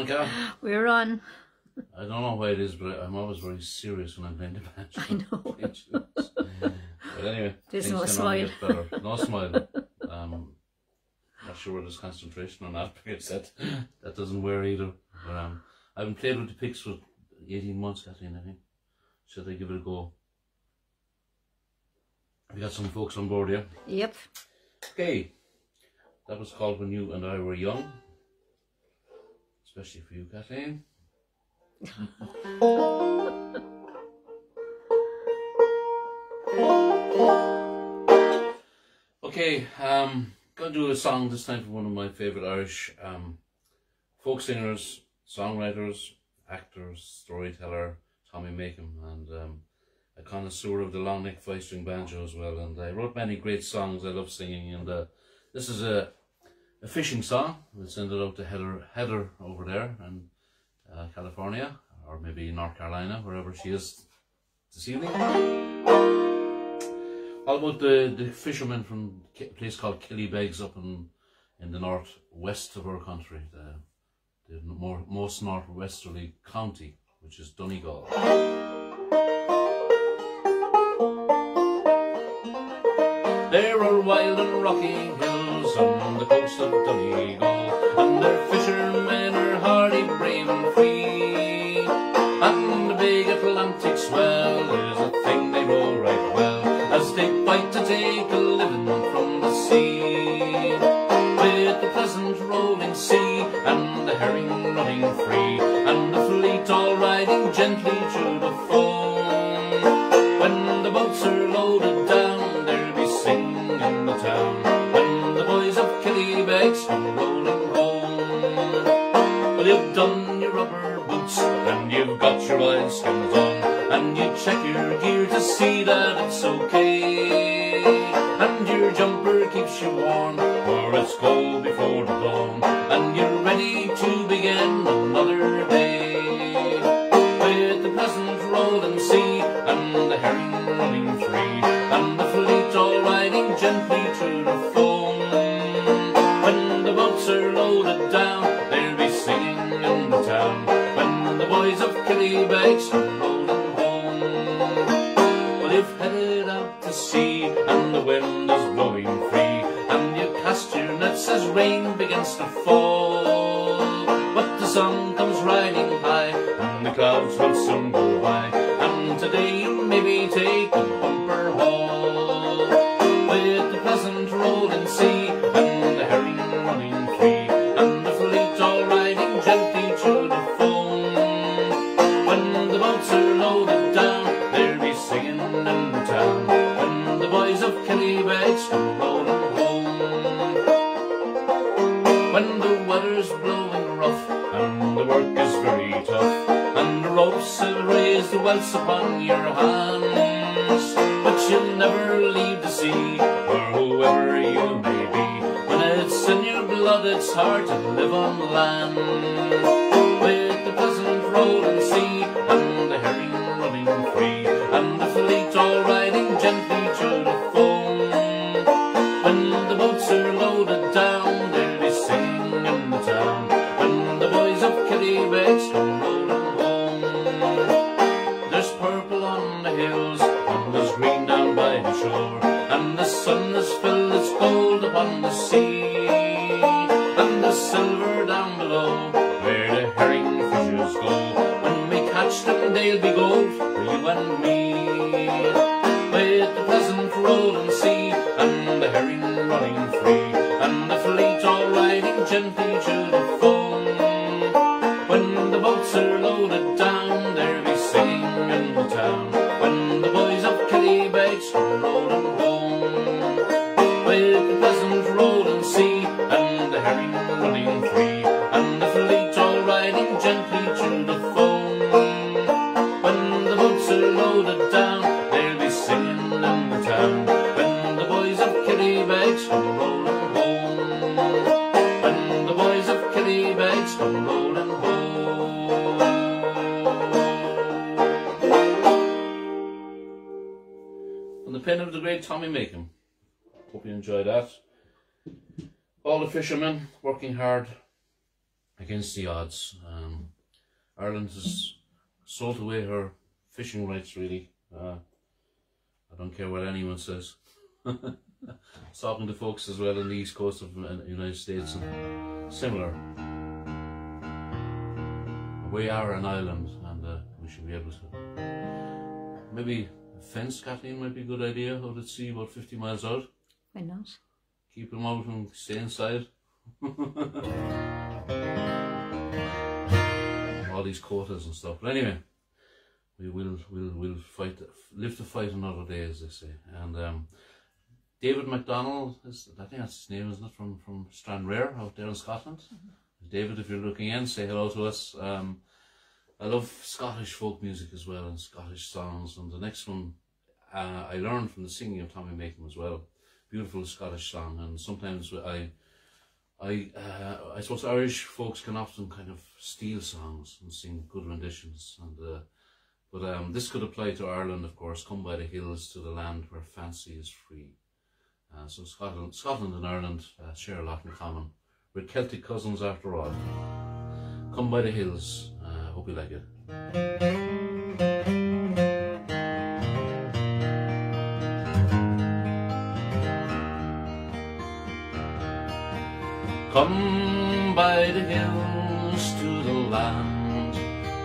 Kat? We're on. I don't know why it is, but I'm always very serious when I'm playing the banjo. I know. But anyway, There's things no can smile. only get better. No smile. Not sure whether there's concentration or not, because that doesn't wear either. But I haven't played with the picks for 18 months, Kathleen, I think. Should I give it a go? We got some folks on board, yeah? Yep. Okay. That was called When You and I Were Young. Especially for you, Kathleen. Okay, gonna do a song this time from one of my favourite Irish folk singers, songwriters, actors, storyteller, Tommy Makem, and a connoisseur of the long neck 5-string banjo as well. And I wrote many great songs I love singing, and this is a fishing song. We'll send it out to Heather over there in California, or maybe North Carolina, wherever she is this evening. All about the fishermen from a place called Kelleher up in the northwest of our country, the most northwesterly county, which is Donegal. There are wild and rocky hills on the coast of Donegal, and their fishermen are hardy, brave and free. And the big Atlantic swell is a thing they roll right well, as they fight to take a living from the sea. With the pleasant rolling sea and the herring running free, and the fleet all riding gently through the foam. When the boats are loaded down, there'll be singing in the town, when the boys of Kelleher come rolling home. Well, you've done your rubber boots and you've got your oilskins on, and you check your gear to see that it's okay, and your jumper keeps you warm, for it's cold before the dawn, and you're ready to begin another day. With the pleasant rolling sea and the herring running free, and the fleet all riding gently through the foam. When the boats are loaded down, they'll be singing in the town, when the boys of Kelleher come rolling home. Well, you've headed out to sea and the wind is blowing free, and you cast your nets as rain begins to fall. But the sun comes riding high and the clouds will soon go by, and today you maybe take a bumper haul. With the pleasant rolling sea and the herring running free, and the fleet all riding gently through the foam. When the boats are loaded down, they'll be singing in the town, when the boys of Kelleher come rolling home. When the weather's blowing rough and the work is very tough, and the ropes have raised the welts upon your hands, but you'll never leave the sea, or whoever you may be, when it's in your blood it's hard to live on land. With the pleasant rolling sea and the herring running free, and the fleet all riding gently through the foam. When the boats are loaded down, they'll be singing in the town, when the boys of Kelleher come rolling home. There's purple on the hills and there's green down by the shore, and the sun has filled its gold upon the sea, and the silver down below where the herring fishers go. When we catch them they'll be gold for you and me. With the pleasant rolling sea and the herring running free, and the fleet all riding gently through the foam. When the boats are loaded down, they'll be singing in the town, when the boys of Kelleher come rolling home. With the pleasant rolling sea and the herring running free, and the fleet all riding gently through the foam. When the boats are loaded down, they'll be singing in the town, when the boys of Kelleher come rolling home. When the boys of Kelleher come rolling home. From the pen of the great Tommy Makem. Hope you enjoy that. All the fishermen working hard against the odds. Ireland has sold away her fishing rights, really. I don't care what anyone says. Talking to folks as well on the east coast of the United States, and similar. We are an island, and we should be able to. Maybe a fence, Kathleen, might be a good idea out at sea, about 50 miles out. Why not? Keep them out and stay inside. All these quotas and stuff. But anyway, we'll fight, live to fight another day, as they say. And David MacDonald, I think that's his name, isn't it, from Stranraer out there in Scotland. David, if you're looking in, say hello to us. I love Scottish folk music as well, and Scottish songs. And the next one I learned from the singing of Tommy Makem as well. Beautiful Scottish song. And sometimes I suppose Irish folks can often kind of steal songs and sing good renditions. And but this could apply to Ireland, of course. Come by the hills to the land where fancy is free. So Scotland and Ireland share a lot in common. We're Celtic cousins after all. Come by the hills. Hope you like it. Come by the hills to the land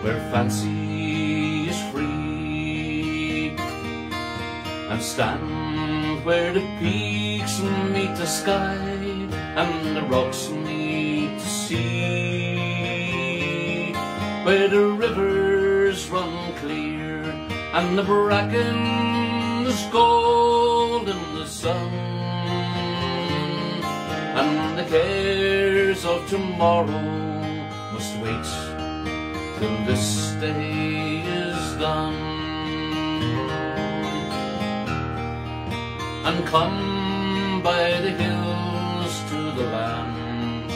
where fancy is free, and stand where the peaks meet the sky and the rocks meet the sea, where the rivers run clear and the bracken is gold in the sun, and the cares of tomorrow must wait till this day is done. And come by the hills to the land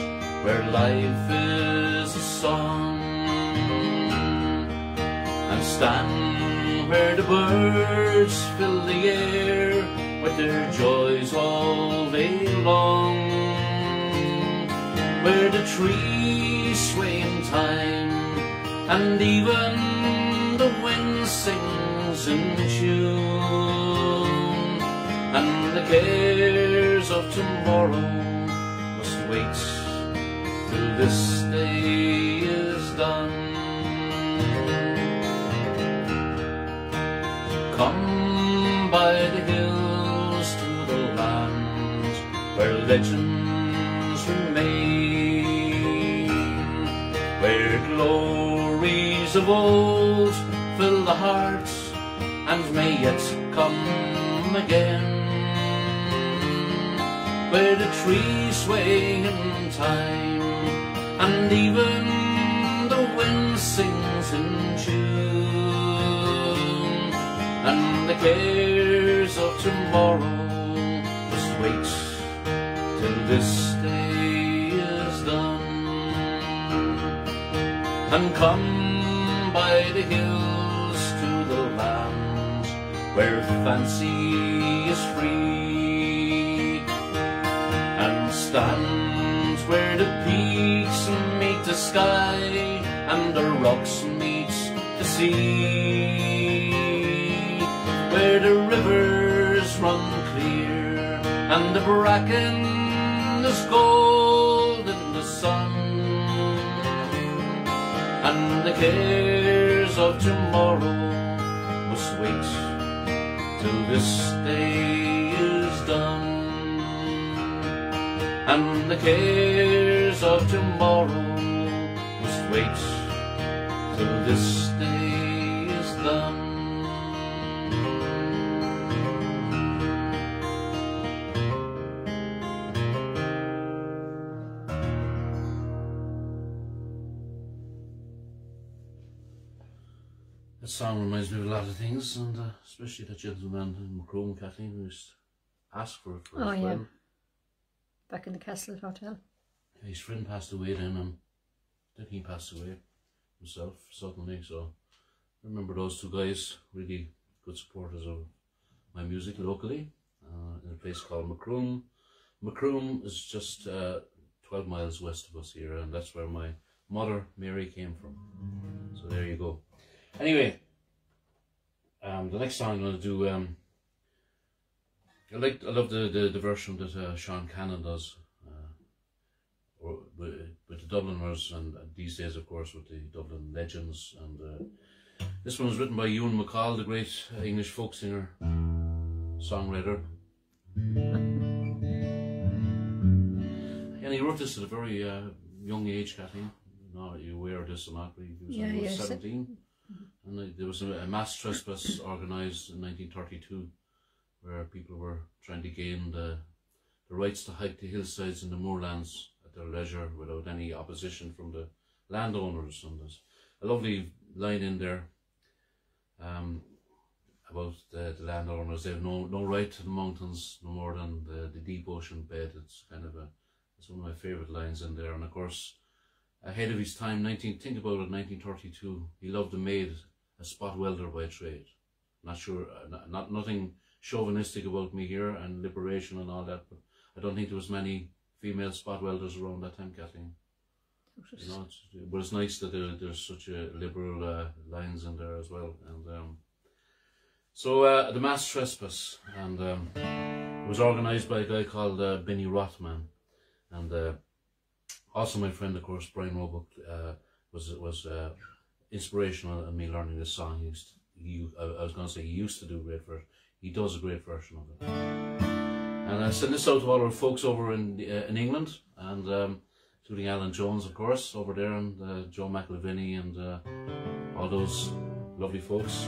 where life is a song, and stand where the birds fill the air with their joys all day long, where the trees sway in time and even the wind sings in tune, and the cares of tomorrow must wait till this day is done. Come by the hills to the land where legends remain, where glories of old fill the heart and may yet come again, where the trees sway in time and even the wind sings in tune, and the cares of tomorrow must wait till this day is done. And come by the hills to the land where fancy is free, and stand where the peaks meet the sky and the rocks meet the sea, where the rivers run clear and the bracken is gold in the sun, and the cares of tomorrow must wait till this day is done, and the cares of tomorrow must wait till this day is done. That song reminds me of a lot of things, and especially that gentleman in Macroom, Kathleen, who used to ask for it for his friend. Back in the Castle Hotel. His friend passed away then, and I think he passed away himself suddenly, so I remember those two guys, really good supporters of my music locally, in a place called Macroom. Macroom is just 12 miles west of us here, and that's where my Mother Mary came from. So there you go. Anyway, the next song I'm going to do, I love the version that Sean Cannon does, or with the Dubliners, and these days, of course, with the Dublin Legends. And this one was written by Ewan MacColl, the great English folk singer, songwriter. And he wrote this at a very young age, Kathleen. No, are you aware of this or not? He was 17. And there was a mass trespass organised in 1932, where people were trying to gain the rights to hike the hillsides and the moorlands at their leisure without any opposition from the landowners. And there's a lovely line in there about the landowners. They have no right to the mountains no more than the deep ocean bed. It's it's one of my favourite lines in there. And of course, ahead of his time, think about it, 1932, he loved a maid, a spot welder by trade. Not sure, nothing chauvinistic about me here and liberation and all that, but I don't think there was many female spot welders around that time, Kathleen. You know, but it's nice that there's such a liberal lines in there as well. And so the mass trespass, and it was organised by a guy called Benny Rothman, and also my friend, of course, Brian Roebuck, was inspirational in me learning this song. I was going to say he used to do a great version. He does a great version of it. And I send this out to all our folks over in England, and including Alan Jones, of course, over there, and Joe McIlvini, and all those lovely folks.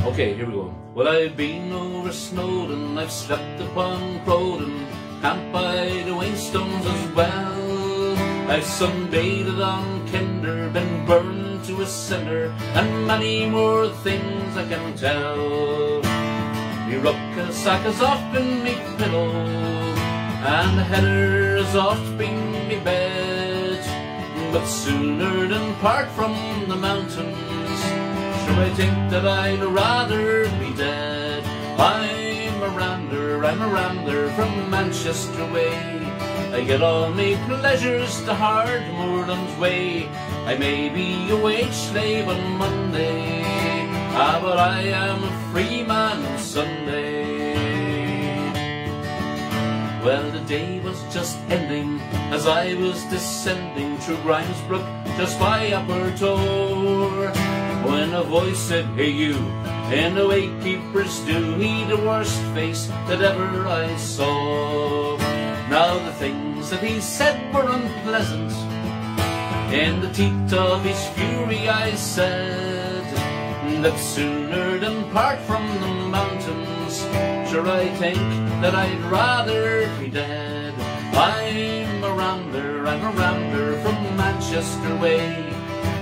Okay, here we go. Well, I've been over Snowdon, I've slept upon Crowdon, camped by the Whinstones as well. I've sunbathed on Kinder, been burned to a cinder, and many more things I can tell. Me rucksack has oft been me pillow, and the heather has oft been me bed. But sooner than part from the mountains, sure I think that I'd rather be dead. I'm a rambler from Manchester way. I get all me pleasures the hard moorland way. I may be a wage slave on Monday, but I am a free man on Sunday. Well, the day was just ending as I was descending through Grimesbrook just by Upper Tor, when a voice said, "Hey you, in the Wakekeepers do he the worst face that ever I saw." Now the things that he said were unpleasant. In the teeth of his fury I said that sooner than part from the mountains, sure I think that I'd rather be dead. I'm a rambler from Manchester way.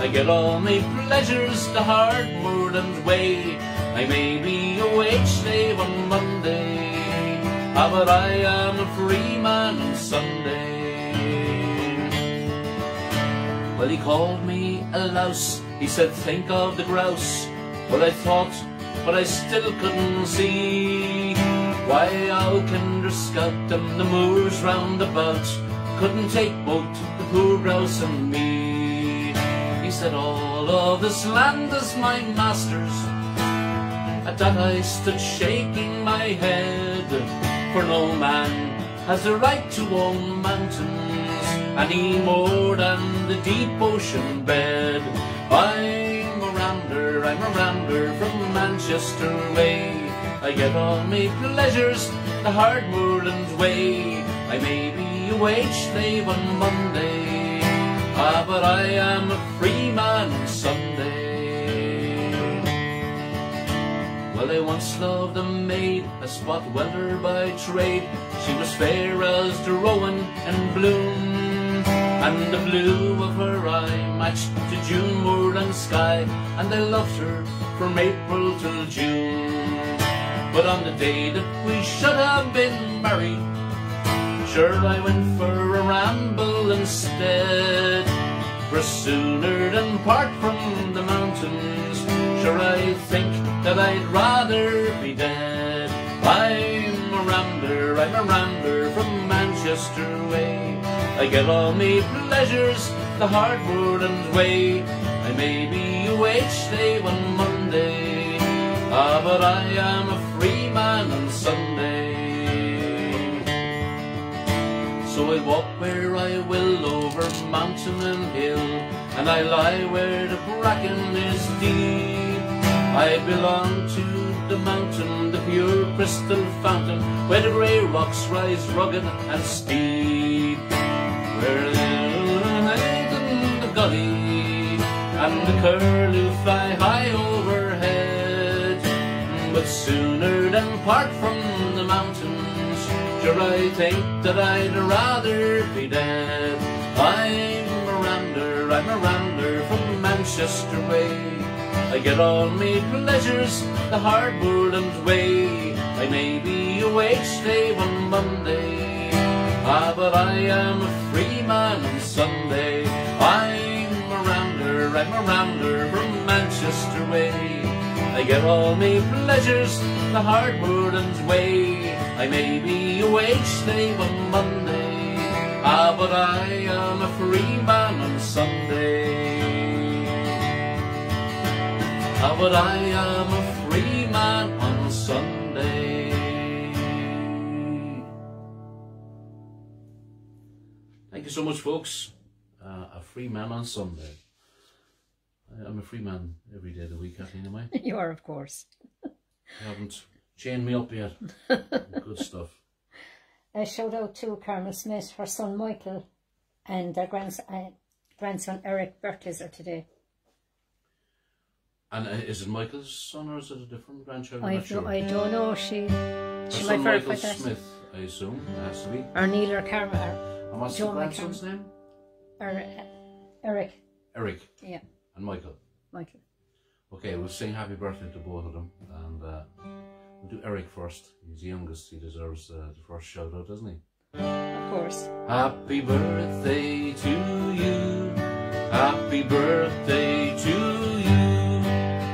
I get all my pleasures the hard moorland way. I may be a wage slave on Monday, but I am a free man on Sunday. Well, he called me a louse, he said think of the grouse. Well, I thought, but I still couldn't see why Aukinder Scout and the moors round about couldn't take both the poor grouse and me. He said all of this land is my master's. At that I stood shaking my head, for no man has the right to own mountains any more than the deep ocean bed. I'm a rambler from Manchester way. I get all my pleasures the hard moorland way. I may be a wage slave on Monday, but I am a free man on Sunday. Well, I once loved a maid, a spot welder by trade. She was fair as the rowan in bloom, and the blue of her eye matched the June moorland sky, and I loved her from April till June. But on the day that we should have been married, sure I went for a ramble instead. For sooner than part from the mountains, sure I think that I'd rather be dead. I'm a rambler from Manchester way. I get all me pleasures the hard burden's way. I may be a wage slave on Monday, but I am a free man on Sunday. So I walk where I will, over mountain and hill, and I lie where the bracken is deep. I belong to the mountain, the pure crystal fountain, where the grey rocks rise rugged and steep, where the gully and the curlew fly high overhead. But sooner than part from the mountains, sure I think that I'd rather be dead. I'm a rambler from Manchester way. I get all me pleasures the hard burden's way. I may be a wage slave on Monday, but I am a free man on Sunday. I'm a rambler from Manchester way. I get all me pleasures the hard burden's way. I may be a wage slave on Monday, but I am a free man on Sunday. But I am a free man on Sunday. Thank you so much, folks. A free man on Sunday. I'm a free man every day of the week, Kathleen, am I? You are, of course. You haven't chained me up yet. Good stuff. A shout out to Carmel Smith, her son Michael, and their grandson Eric birthdays are today. And is it Michael's son or is it a different grandchild? I don't know. She might Michael verify that. Smith, I assume, it has to be. Or Neil or Carmel. And what's the grandson's name? Eric. Eric. Yeah. And Michael. Michael. Okay, we'll sing happy birthday to both of them. And we'll do Eric first. He's the youngest. He deserves the first shout out, doesn't he? Of course. Happy birthday to you. Happy birthday to you.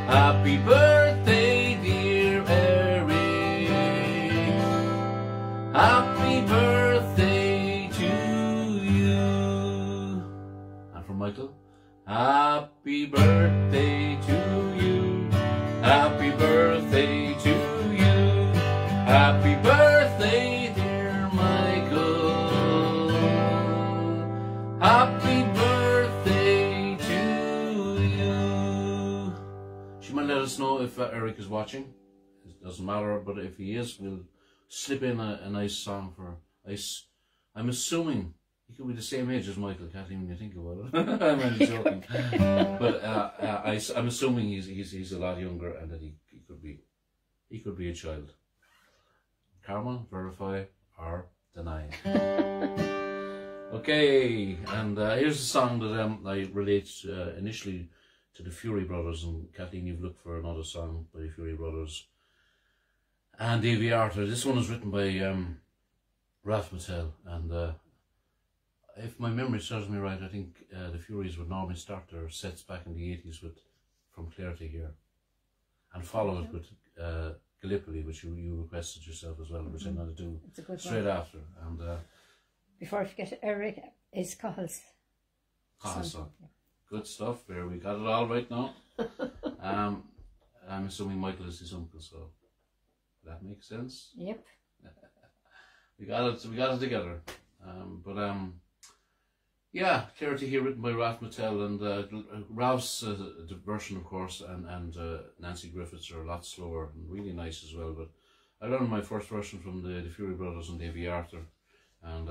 Happy birthday, dear Eric. Happy birthday to you. And from Michael. Happy birthday to you. Happy birthday to you. Happy birthday, dear Michael. Happy birthday to you. She might let us know if Eric is watching. It doesn't matter, but if he is, we'll slip in a nice song for ice. I'm assuming he could be the same age as Michael, Kathleen, when you think about it. I'm only joking. But I'm assuming he's a lot younger and that he could be a child. Carmel, verify or deny. Okay, and here's a song that I relate initially to the Fury Brothers, and Kathleen, you've looked for another song by the Fury Brothers and Davy Arthur. This one was written by Ralph Mattel, and if my memory serves me right, I think the Furies would normally start their sets back in the 80s with From Clare to Here, and follow it with Gallipoli, which you requested yourself as well, which I'm going to do straight after. And before I forget, Eric is Cahill's son. Yeah. Good stuff. There, we got it all right now. I'm assuming Michael is his uncle, so that makes sense. Yep. we got it together. Yeah, Clare to Hear, written by Ralph Mattel, and Ralph's version, of course, and Nancy Griffiths are a lot slower and really nice as well. But I learned my first version from the Fury Brothers and Davy Arthur, and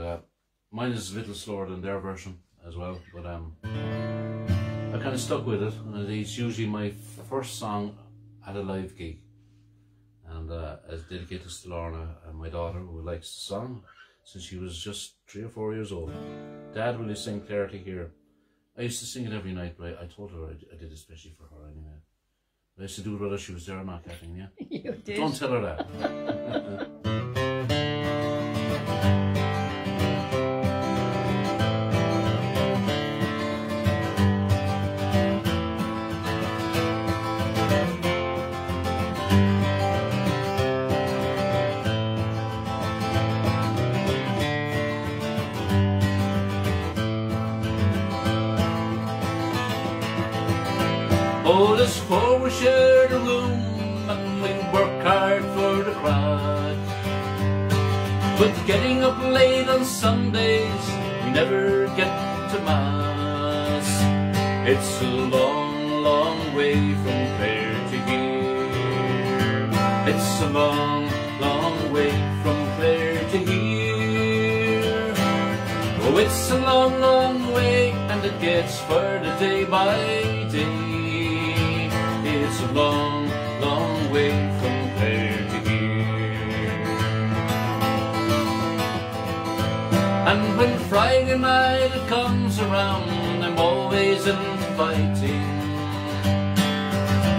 mine is a little slower than their version as well. But I kind of stuck with it, and it's usually my first song at a live gig, and it's dedicated to Lorna, and my daughter, who likes the song since she was just 3 or 4 years old. Dad, will you sing Clare to Hear? I used to sing it every night, but I told her I did it especially for her anyway. I used to do it whether she was there or not, Kathleen, yeah? You did. Don't tell her that. But getting up late on Sundays, we never get to Mass. It's a long, long way from Clare to here. It's a long, long way from Clare to here. Oh, it's a long, long way, and it gets further day by day. It's a long, long way from Clare to here. And when Friday night it comes around, I'm always into fighting.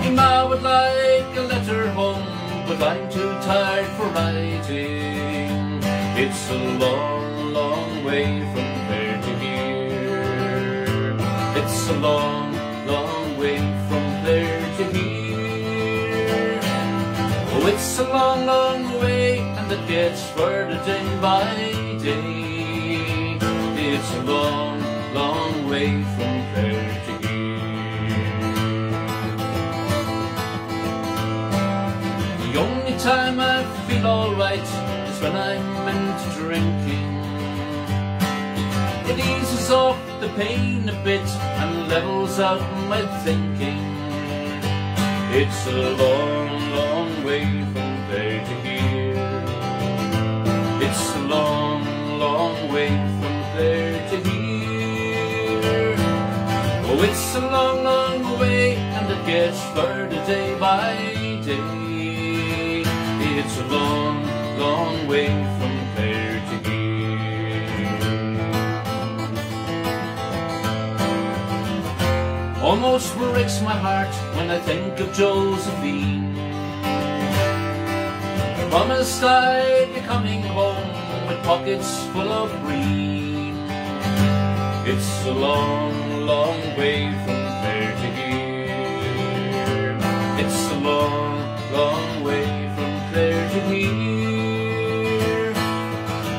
My ma would like a letter home, but I'm too tired for writing. It's a long, long way from Clare to here. It's a long, long way from Clare to here. Oh, it's a long, long way, and it gets further day by day. It's a long, long way from Clare to here. The only time I feel alright is when I'm into drinking. It eases off the pain a bit and levels out my thinking. It's a long, long way from Clare to here. It's a long, long way from Clare to here. Oh, it's a long, long way, and it gets further day by day. It's a long, long way from Clare to here. Almost breaks my heart when I think of Josephine. I promised I'd be coming home with pockets full of green. It's a long, long way from Clare to here. It's a long, long way from Clare to here.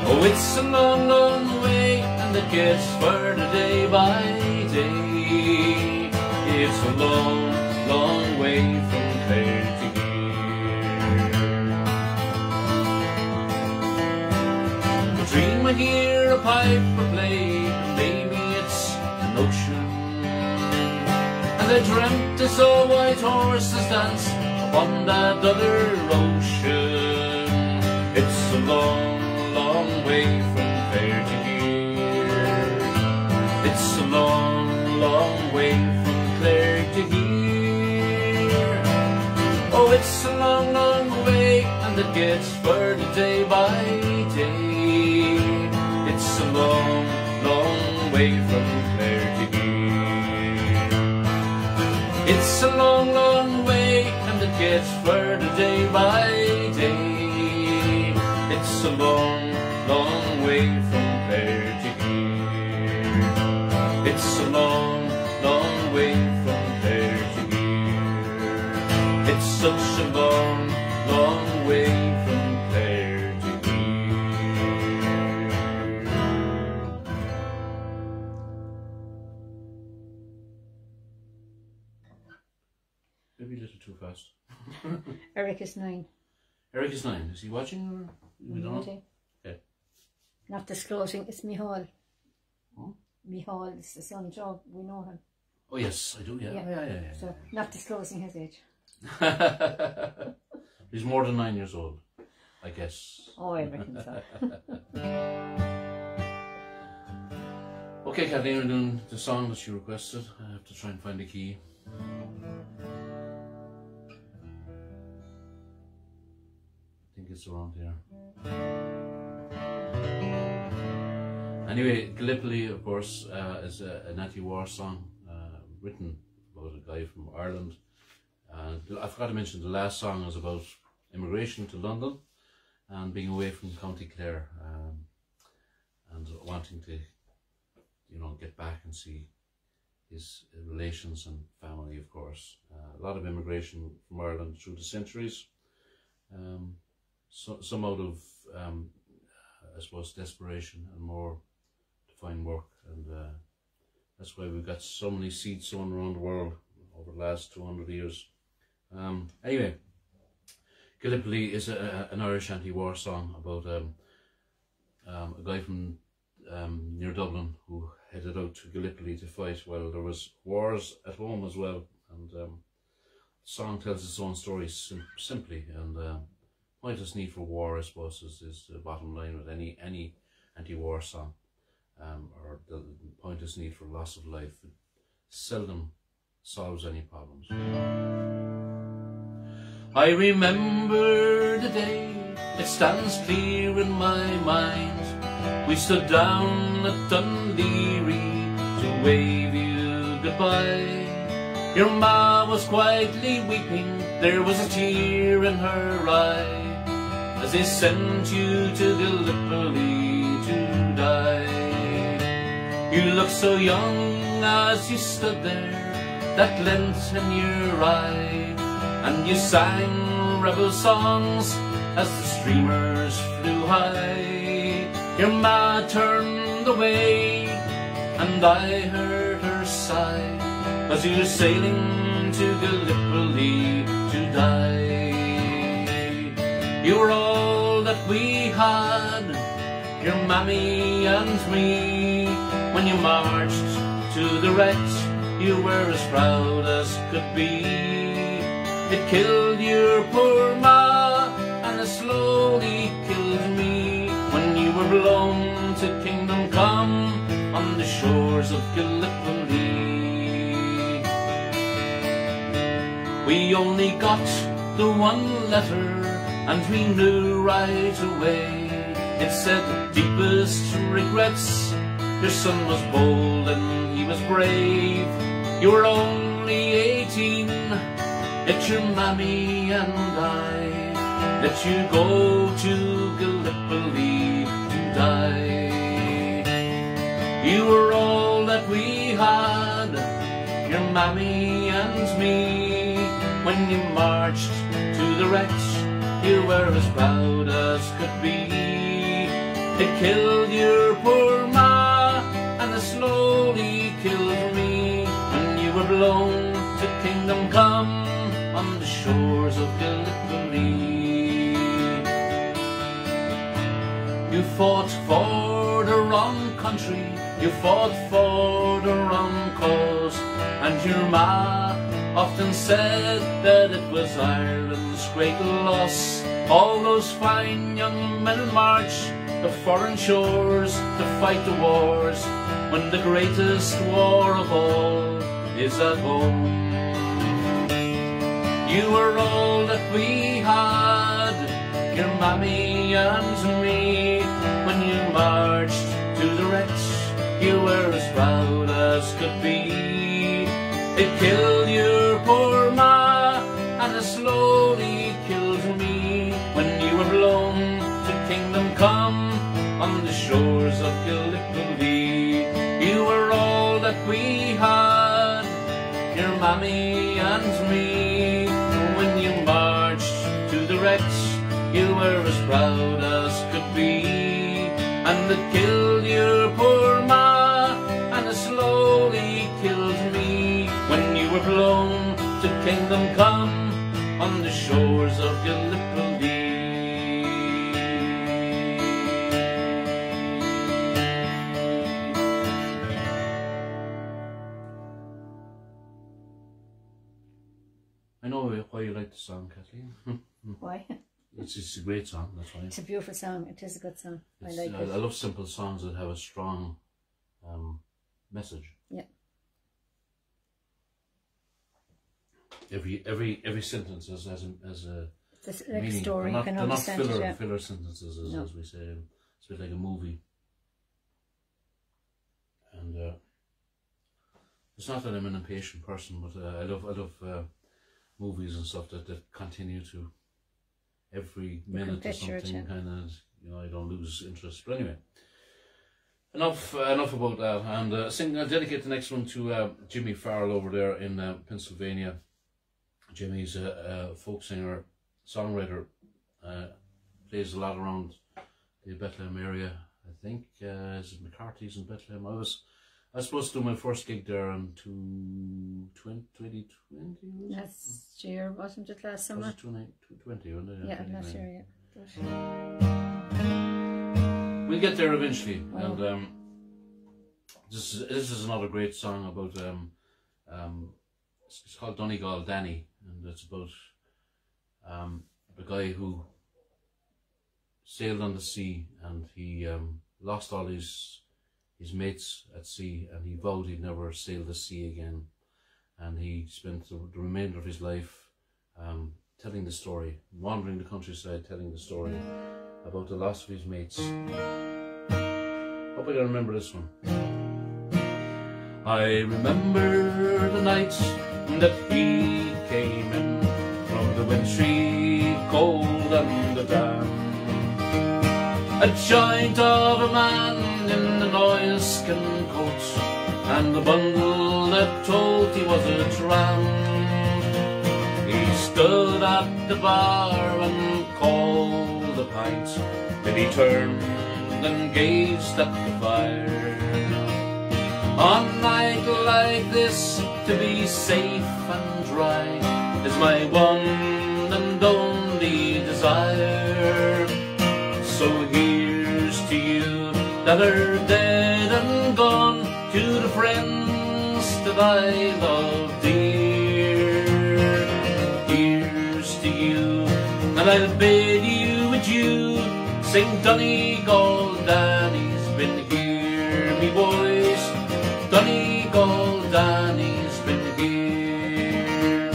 Oh, it's a long, long way, and it gets further day by day. It's a long, long way from Clare to here. I dream I hear a piper play, and maybe it's an ocean. And I dreamt I saw white horses dance upon that other ocean. It's a long, long way from Clare to here. It's a long, long way from Clare to here. Oh, it's a long, long way, and it gets further day by day. It's a long, long way from Clare to here. It's a long, long way, and it gets further day by day. It's a long, long way from Clare to here. It's a long, long way from Clare to here. It's such a long, long way from Clare to here. Maybe a little too fast. Eric is 9. Eric is 9. Is he watching, or we don't know? Okay. Not disclosing, it's Michal. Oh? Michal is the son Joe, we know him. Oh yes, I do, yeah. Yeah. So, not disclosing his age. He's more than 9 years old, I guess. Oh, I reckon so. Okay, Kathleen, we're doing the song that you requested. I have to try and find the key. I think it's around here. Anyway, Gallipoli, of course, is an anti-war song written about a guy from Ireland. I forgot to mention the last song is about immigration to London and being away from County Clare and wanting to, get back and see his relations and family, of course. A lot of immigration from Ireland through the centuries. Some out of, I suppose, desperation and more to find work, and that's why we've got so many seeds sown around the world over the last 200 years. Anyway, Gallipoli is an Irish anti-war song about a guy from near Dublin who headed out to Gallipoli to fight. Well, there was wars at home as well, and the song tells its own story simply, and pointless need for war, I suppose, is the bottom line with any anti-war song, or the pointless need for loss of life. It seldom solves any problems. I remember the day, it stands clear in my mind. We stood down at Dunleary to wave you goodbye. Your ma was quietly weeping, there was a tear in her eye, as they sent you to Gallipoli to die. You looked so young as you stood there, that glint in your eye, and you sang rebel songs as the streamers flew high. Your ma turned away, and I heard her sigh, as you were sailing to Gallipoli to die. You were all that we had, your mammy and me. When you marched to the wrecks, you were as proud as could be. It killed your poor ma, and it slowly killed me, when you were blown to kingdom come on the shores of Gallipoli. We only got the one letter, and we knew right away. It said, deepest regrets, your son was bold and he was brave. You were only 18, yet your mammy and I let you go to Gallipoli to die. You were all that we had, your mammy and me. When you marched to the wrecks, you were as proud as could be. It killed your poor ma, and it slowly killed me, when you were blown to kingdom come on the shores of Gallipoli. You fought for the wrong country, you fought for the wrong cause, and your ma often said that it was Ireland's great loss. All those fine young men will march to foreign shores to fight the wars, when the greatest war of all is at home. You were all that we had, your mammy and me. When you marched to the wrecks, you were as proud as could be. It killed your poor ma, and it slowly killed me, when you were blown to kingdom come on the shores of Gallipoli. You were all that we had, your mammy and me. When you marched to the wrecks, you were as proud as could be. And it killed your poor ma, and it slowly killed me, when you were blown to kingdom come on the shores of Gallipoli. I know why you like the song, Kathleen. Why? It's just a great song, that's why. It's a beautiful song. It is a good song. I like it. I love simple songs that have a strong message. Yeah. Every sentence has a It's like meaning. a story. You can understand filler, it. Yeah. filler sentences, as we say. It's a bit like a movie. And it's not that I'm an impatient person, but I love movies and stuff that continue to every minute or something, kind of, I don't lose interest. But anyway, enough about that. And I'll dedicate the next one to Jimmy Farrell over there in Pennsylvania. Jimmy's a folk singer, songwriter, plays a lot around the Bethlehem area. I think is it McCarthy's in Bethlehem. I was supposed to do my first gig there in 2020. Last year, wasn't it? Last summer? Was it 2020? Yeah, last year, yeah. we'll get there eventually. And this is another great song about it's called Donegal Danny, and it's about the guy who sailed on the sea, and he lost all his mates at sea, and he vowed he'd never sail the sea again. And he spent the remainder of his life telling the story, wandering the countryside, telling the story about the loss of his mates. Hope I can remember this one. I remember the night that he came in from the wintry cold and the damp, a giant of a man in an oilskin coat, and a bundle that told he was a tramp. He stood at the bar and called a pint, then he turned and gazed at the fire. On a night like this, to be safe and dry is my one and only desire. So here's to you that are dead and gone, to the friends that I love dear. Here's to you, and I'll bid you adieu. Sing Donegal Danny's been here, me boys. Donegal Danny's been here.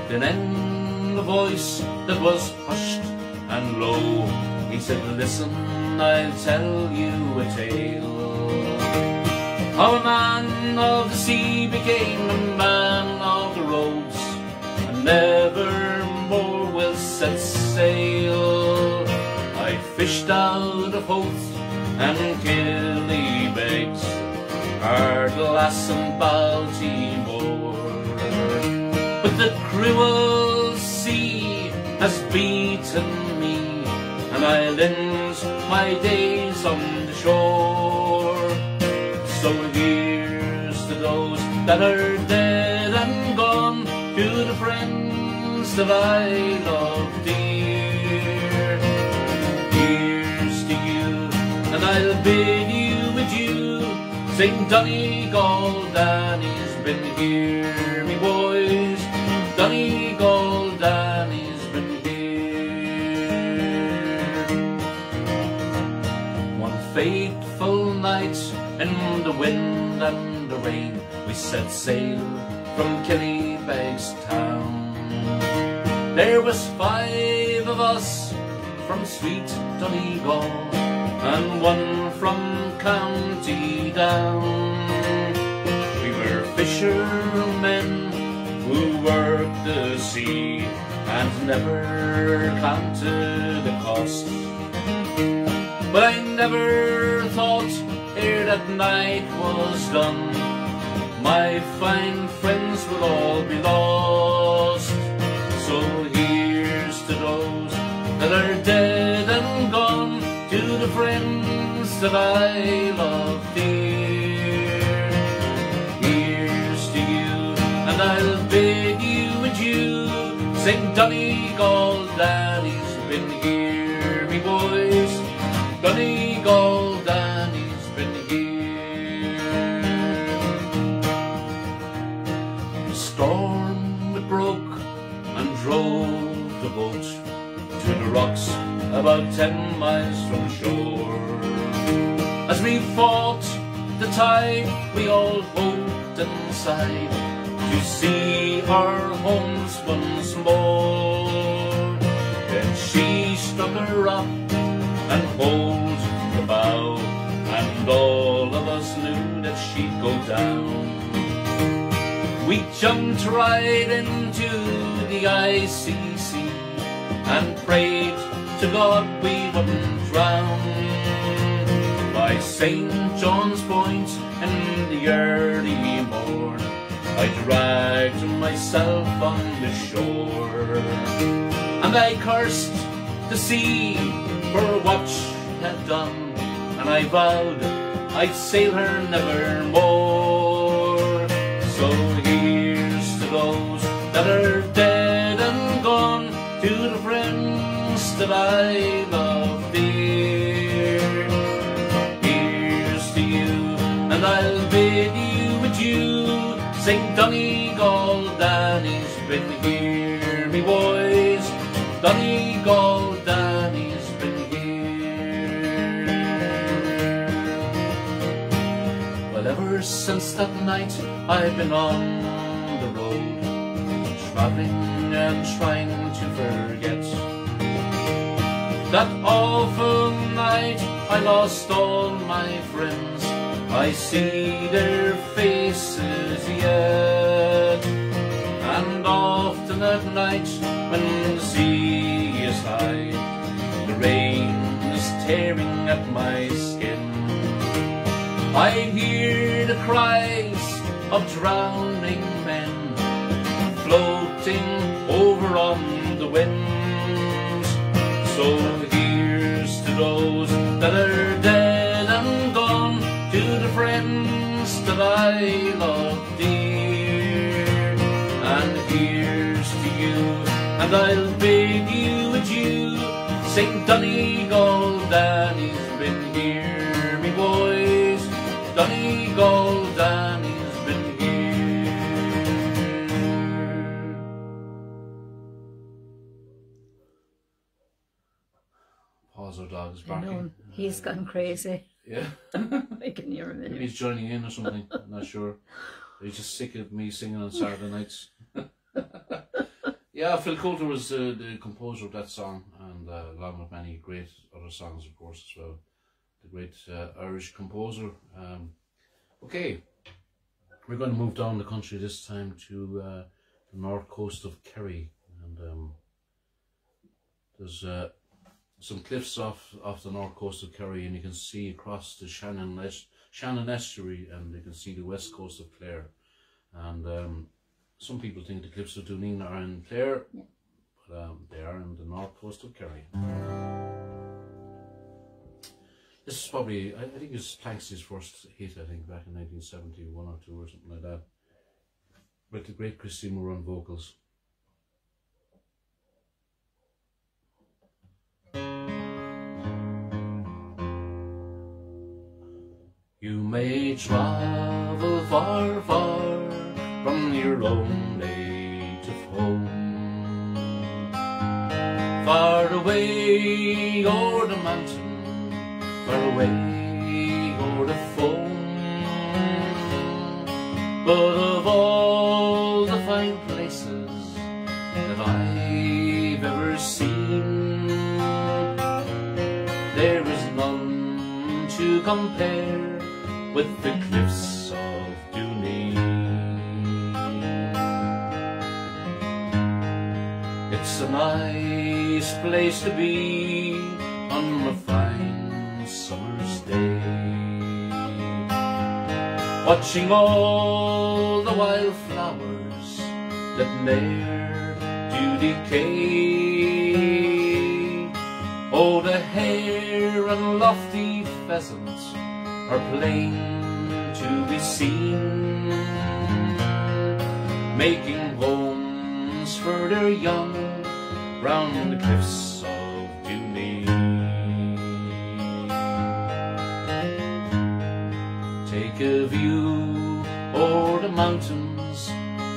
Then in a voice that was hushed and low, he said, listen, I'll tell you a tale. How a man of the sea became a man of the roads, and never more will set sail. I fished out of Howth and Kelleher, Ardlass and Baltimore, but the cruel sea has beaten me, and I lend my days on the shore. So here's to those that are dead and gone, to the friends that I love dear. Here's to you, and I'll bid you adieu. Sing Donegal Danny's been here, me boys. Donegal Danny's been here. One fateful night in the wind and the rain, we set sail from Kelleher's town. There was 5 of us from sweet Donegal, and 1 from County Down. We were fishermen who worked the sea and never counted the cost. But I never thought ere that night was done, my fine friends would all be lost. So here's to those that are dead and gone, to the friends that I love dear. Here's to you, and I'll bid you adieu. Sing Donegal Danny's been here, me boys. Donegal Danny's been here. The storm it broke and drove the boat to the rocks about 10 miles from shore. As we fought the tide, we all hoped and sighed to see our homes once more. Then she struck a rock and hold the bow, and all of us knew that she'd go down. We jumped right into the icy sea and prayed to God we wouldn't drown. By St. John's Point in the early morn, I dragged myself on the shore, and I cursed the sea for what she had done, and I vowed I'd sail her nevermore. So here's to those that are dead and gone, to the friends that I love dear. Danny's been here, me boys. Donegal Danny's been here. Well, ever since that night I've been on the road, travelling and trying to forget that awful night I lost all my friends. I see their faces yet, and often at night when the sea is high, the rain is tearing at my skin, I hear the cries of drowning men floating over on the winds. So here's to those that are dead and gone, to the friends that I love dear. And here's to you, and I'll bid you adieu. Sing Donegal Danny's been here, me boys. Donegal Danny's been here. Pause, our dog's barking. I know, he's gone crazy. Yeah. I can hear him. Maybe he's joining in or something, I'm not sure. He's just sick of me singing on Saturday nights. Yeah, Phil Coulter was the composer of that song, and along with many great other songs, of course, as well. The great Irish composer. Okay, we're going to move down the country this time to the north coast of Kerry, and there's some cliffs off the north coast of Kerry, and you can see across the Shannon Estuary, and you can see the west coast of Clare. And some people think the cliffs of Dooneen are in Clare, yeah, but they are in the north coast of Kerry. This is probably, I think it's Planksy's first hit, I think, back in 1971 or 2 or something like that, with the great Christy Moore on vocals. You may travel far, far from your own native home, far away o'er the mountain, far away o'er the foam. But of all the fine places that I've ever seen, there is none to compare with the cliffs of Dooneen. It's a nice place to be on a fine summer's day, watching all the wild flowers that ne'er do decay. Oh, the hare and lofty pheasants are plain to be seen, making homes for their young round the cliffs of Dooneen. Take a view o'er the mountains,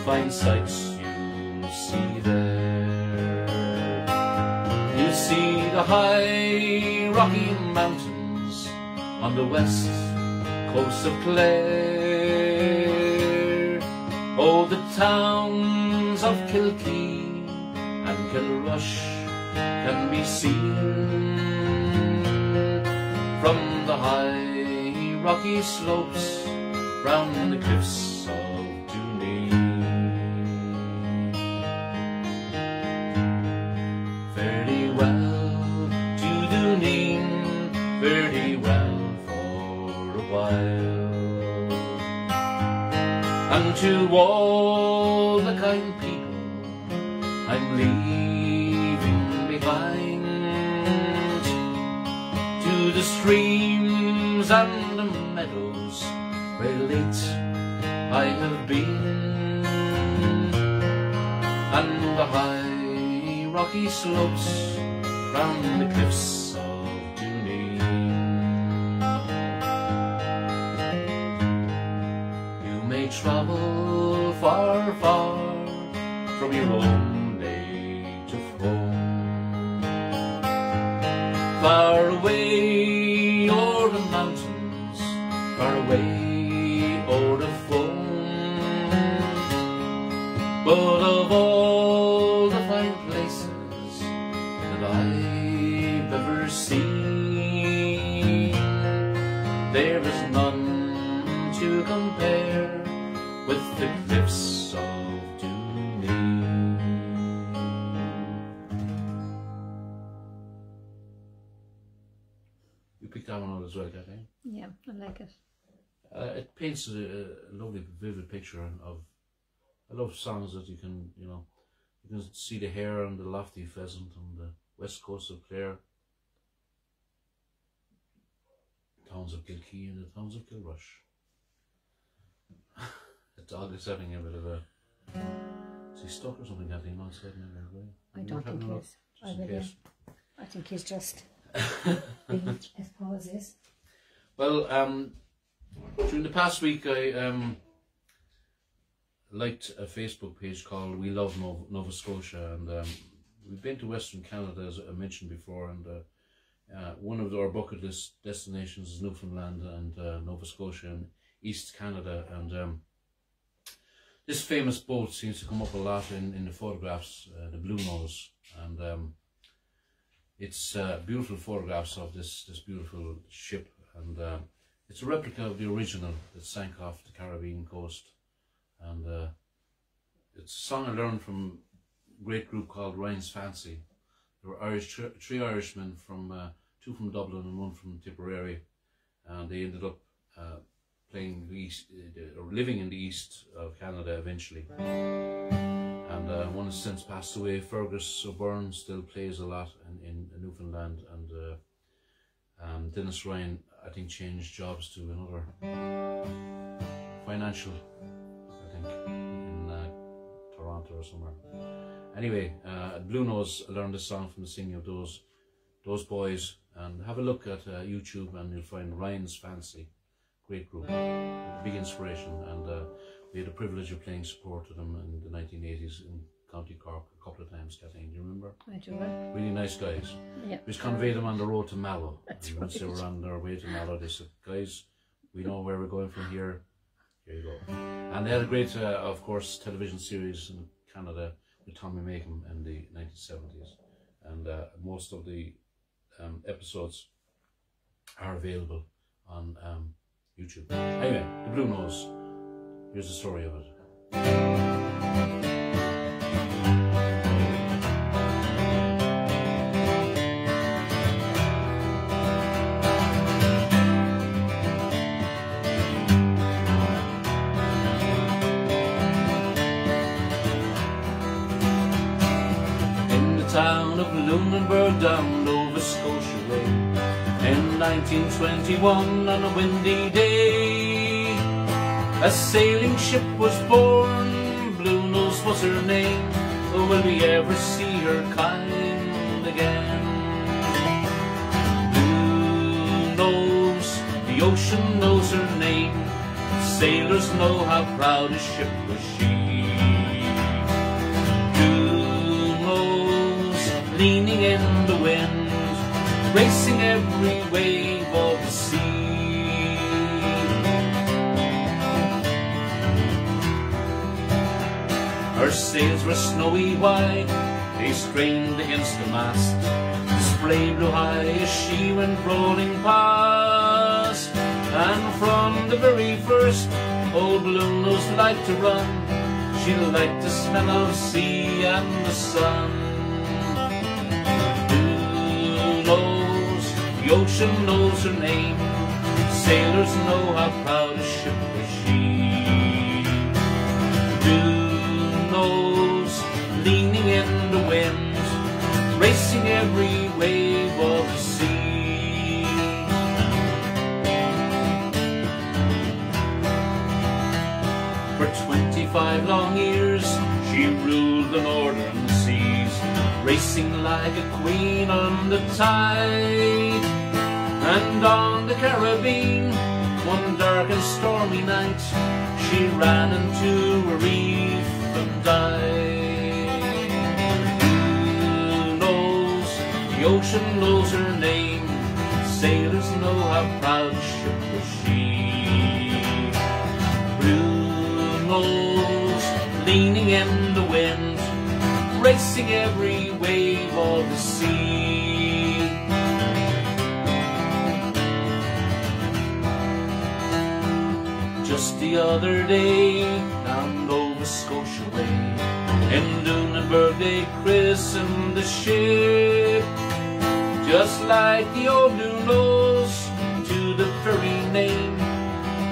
fine sights you'll see there. You'll see the high rocky mountains on the west coast of Clare. Oh, the towns of Kilkee and Kilrush can be seen from the high rocky slopes round the cliffs of Dooneen. Fairly well to Dooneen, fairly well while, and to all the kind people I'm leaving behind, to the streams and the meadows where late I have been, and the high rocky slopes round the cliffs of Dooneen. Travel far, far we roam day to foam. Far away o'er the mountains, far away o'er the foam. But of all the fine places that I've ever seen, there is none to compare with the cliffs of Dooney. You picked that one out as well, Kathleen? Yeah, I like it. It paints a lovely, vivid picture of. I love songs that you can see the hare and the lofty pheasant on the west coast of Clare, towns of Kilkee and the towns of Kilrush. The dog is having a bit of a. Is he stuck or something, Kathleen, outside in there? I don't think he is. I think he's just being as Paul's is. Well, during the past week, I liked a Facebook page called We Love Nova Scotia, and we've been to Western Canada, as I mentioned before, and one of our bucket list destinations is Newfoundland and Nova Scotia and East Canada, and this famous boat seems to come up a lot in the photographs, the Blue Nose, and it's beautiful photographs of this beautiful ship, and it's a replica of the original that sank off the Caribbean coast. And it's a song I learned from a great group called Ryan's Fancy. There were three Irishmen, two from Dublin and one from Tipperary, and they ended up playing the east, or living in the east of Canada eventually. And one has since passed away. Fergus O'Byrne still plays a lot in Newfoundland, and Dennis Ryan, I think, changed jobs to another financial, in Toronto or somewhere. Anyway, Blue Nose, I learned this song from the singing of those boys, and have a look at YouTube and you'll find Ryan's Fancy, great group, big inspiration, and we had the privilege of playing support to them in the 1980s in County Cork a couple of times, Kathleen, do you remember? I do. Really nice guys. Yeah. We just conveyed them on the road to Mallow. That's Once they right. were on their way to Mallow, they said, guys, we know where we're going from here. Here you go. And they had a great, of course, television series in Canada with Tommy Makem in the 1970s. And most of the episodes are available on YouTube. Anyway, the Blue Nose. Here's the story of it. Town of Lunenburg down Nova Scotia way, in 1921 on a windy day, a sailing ship was born. Blue Nose was her name. Oh, will we ever see her kind again? Blue Nose, the ocean knows her name. Sailors know how proud a ship was she. Leaning in the wind, racing every wave of the sea. Her sails were snowy white, they strained against the mast. The spray blew high as she went rolling past. And from the very first, old Blue Nose liked to run. She liked the smell of sea and the sun. The ocean knows her name. Sailors know how proud a ship was she. Blue Nose, leaning in the wind, racing every wave of the sea. For 25 long years she ruled the northern seas, racing like a queen on the tide. And on the Caribbean, one dark and stormy night, she ran into a reef and died. ocean knows her name. Sailors know how proud a ship was she. Blue nose leaning in the wind, racing every wave of the sea. Just the other day, down Nova Scotia way, in Lunenburg they christened the ship, just like the old Blue Nose to the ferry name.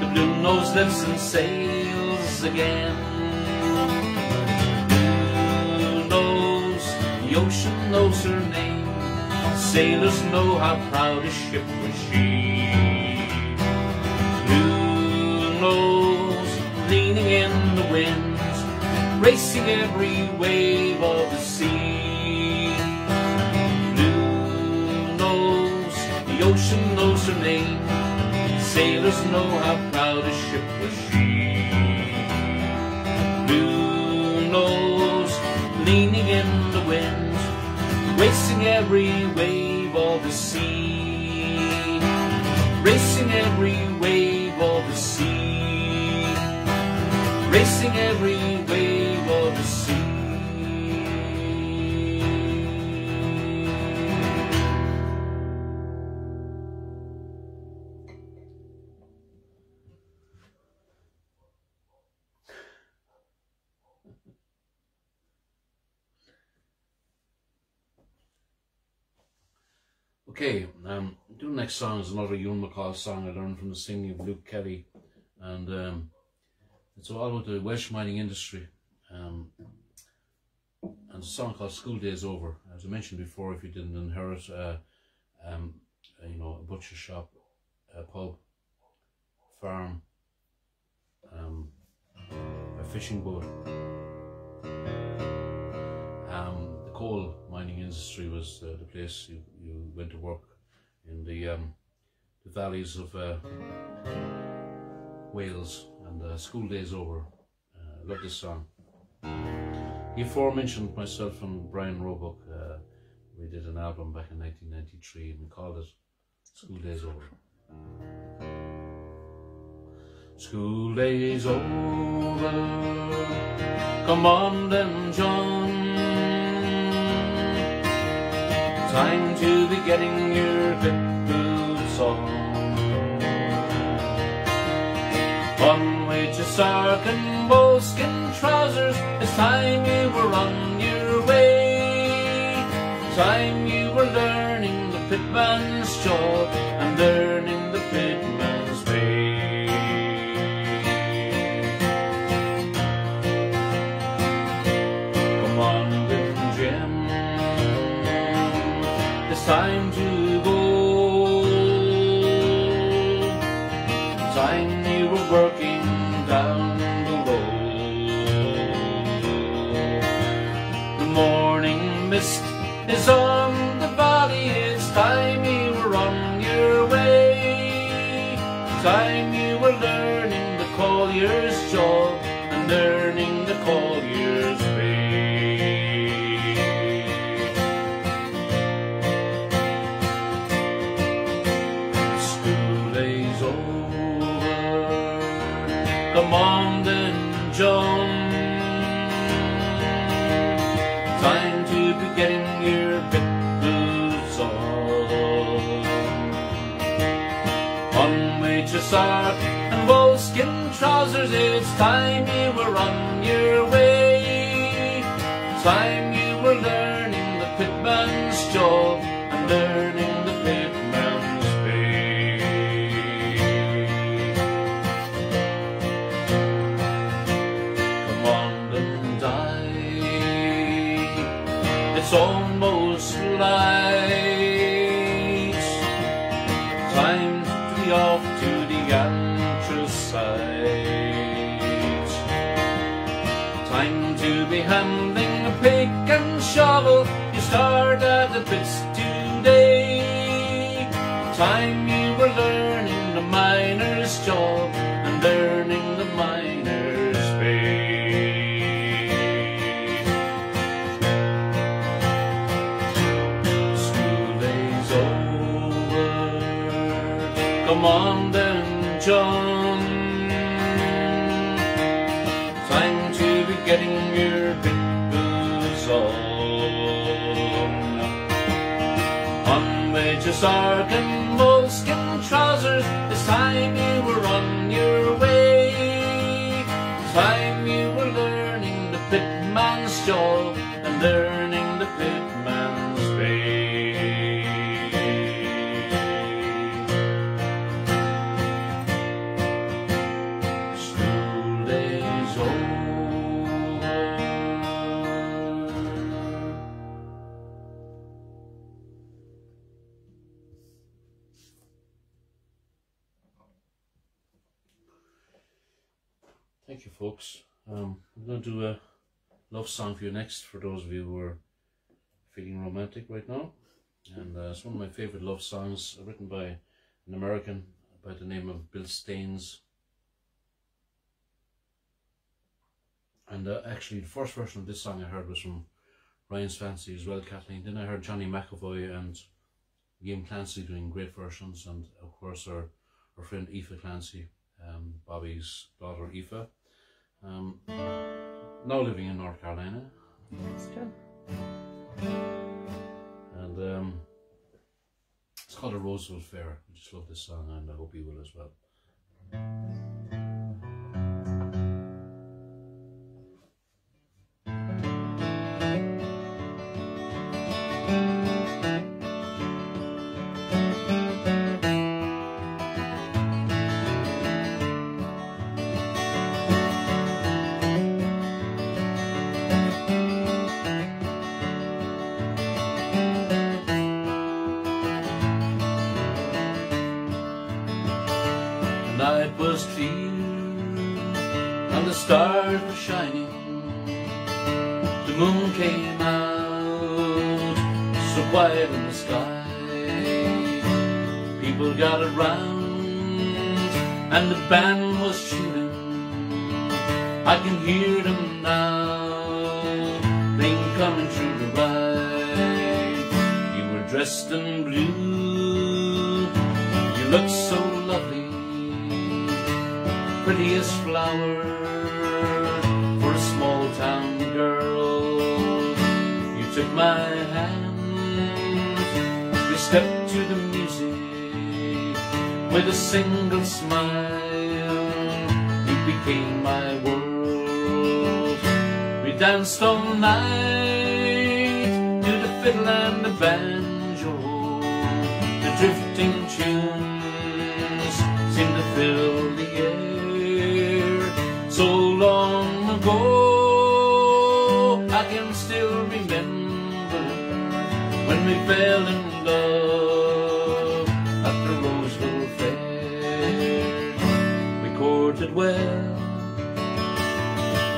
The Blue Nose lives and sails again. Blue Nose, the ocean knows her name. Sailors know how proud a ship was she. Blue Nose, leaning in the wind, racing every wave of the sea. Blue Nose, the ocean knows her name. Sailors know how proud a ship was she. Blue Nose, leaning in the wind, racing every wave of the sea. Racing every wave of the sea. Racing every wave of the sea. Okay, the next song is another Ewan MacColl song I learned from the singing of Luke Kelly, and it's all about the Welsh mining industry. And it's a song called School Days Over. As I mentioned before, if you didn't inherit, you know, a butcher shop, a pub, farm, a fishing boat. The coal mining industry was the place you went to work in the valleys of Wales. And School Days Over. I love this song. The aforementioned myself and Brian Roebuck, we did an album back in 1993 and we called it School Days Over. School days over, come on then John, time to be getting your bit boots on. One way to sark and moleskin trousers, it's time you were on your way. Time you were learning the pitman's job and earning the pitman's pay. Come on, little Jim, it's time to go. Time you were working down below. The morning mist is on the valley, it's time you were on your way. Time you were learning the collier's job and earning the collier's pay. School days over, come on then John, time to be getting your bit boots on. One way to sark and moleskin trousers, it's time you were on your way. Time you were learning the pitman's job and earning the pitman's pay. Come on and die, it's almost light. Time to be off to the anthracite. Time to be handling a pick and shovel. You start at the pits today. Time you were learning the miner's job and earning the miner's pay. School Come on then, John, time to be getting your pickles on. On with your sark and moleskin trousers, this time you were on your way. This time you were learning the pitman's jaw and learning the pitman's way. School days over. Thank you, folks. I'm going to do a love song for you next, for those of you who are feeling romantic right now. And it's one of my favourite love songs, written by an American by the name of Bill Staines. And actually the first version of this song I heard was from Ryan's Fancy as well, Kathleen. Then I heard Johnny McAvoy and Liam Clancy doing great versions, and of course our friend Aoife Clancy, Bobby's daughter Aoife. Now living in North Carolina. That's true. And it's called A Roseville Fair. I just love this song, and I hope you will as well. The night was clear and the stars were shining. The moon came out so quiet in the sky. People gathered round and the band was tuning. I can hear them now, playing Coming Through the Ride. You were dressed in blue, you looked so lovely, prettiest flower for a small town girl. You took my hand, we stepped to the music with a single smile. You became my world. We danced all night to the fiddle and the banjo. The drifting tunes seemed to fill the air. So long ago, I can still remember when we fell in love at the Roseville Fair. We courted well,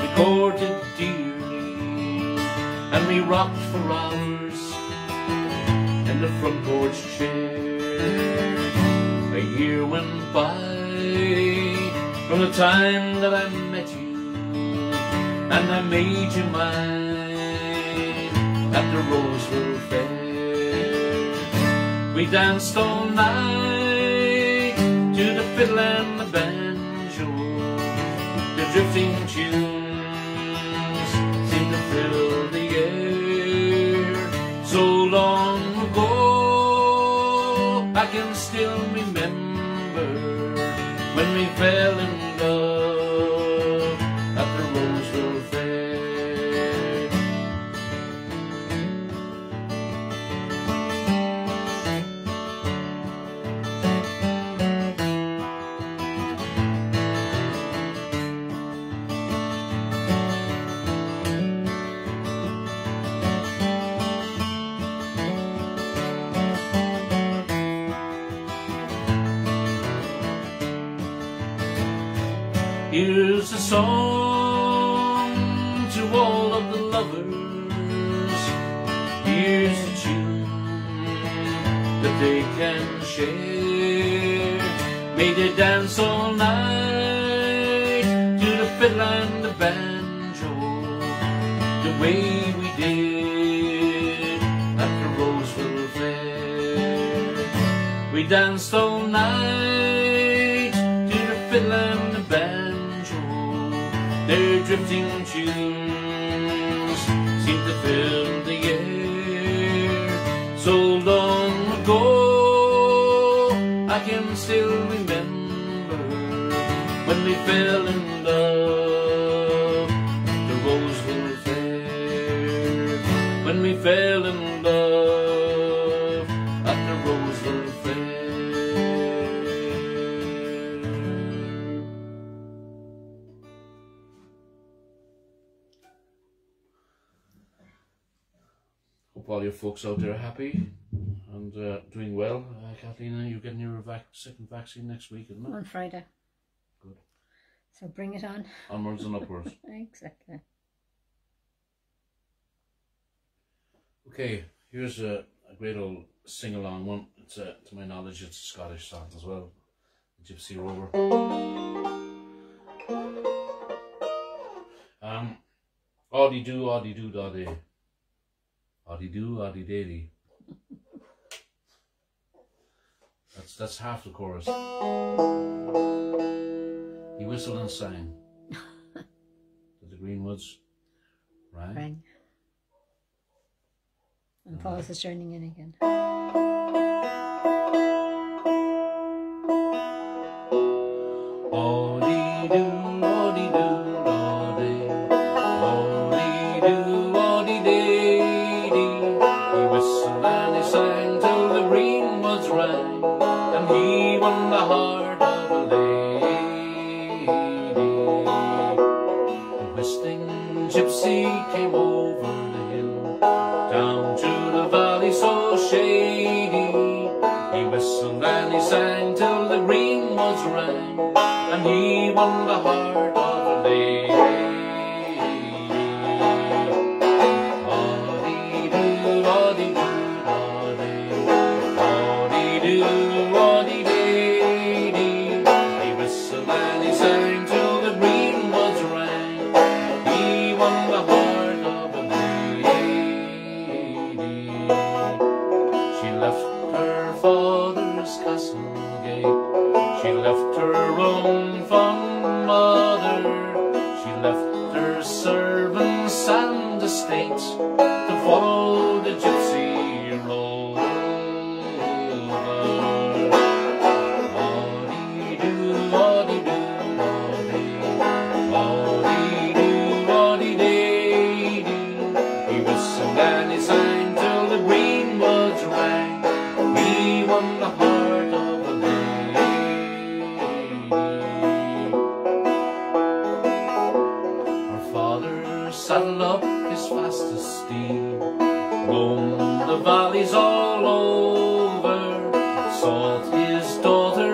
we courted dearly, and we rocked for hours in the front porch chair. A year went by from the time that I met you, and I made you mine at the Roseville Fair. We danced all night to the fiddle and the banjo. The drifting tunes seemed to fill the air. So long ago, I can still remember when we fell in love at the Roseville Fair. Here's a song to all of the lovers. Here's a tune that they can share. May they dance all night to the fiddle and the banjo, the way we did at the Roseville Fair. We danced all night fiddle and the banjo, their drifting tunes seem to fill the air. So long ago, I can still remember when we fell in love at the Roseville Fair. When we fell in love at the Roseville Fair. Hope all your folks out there are happy and doing well. Kathleen, you're getting your second vaccine next week, isn't it? On Friday. Good. So bring it on. Onwards and upwards. Exactly. Okay, here's a great old sing-along one. It's to my knowledge, it's a Scottish song as well. The Gypsy Rover. Audie do, doddy. Audie do, audie daddy. That's half the chorus. He whistled and sang. Did the Greenwoods rang? And Paul's is joining in again. Audie do, doddy. Audie do, daddy. He whistled and he sang till the Greenwoods rang, and he won the heart of a lady. The whistling gypsy came over the hill, down to the valley so shady. He whistled and he sang till the Greenwoods rang, and he won the heart of a lady. Audie do, doddy. Audie do, daddy. He whistled and he sang till the Greenwoods rang. He won the heart of a lady. She left her father's castle gate, she left her own fond mother, she left her servants and estates to follow the gypsy rover. Audie do, doddy. Audie do, daddy. He whistled and he sang till the Greenwoods rang. He won the heart of a lady. Her father saddled up his fastest steed, roamed the valleys all over, sought his daughter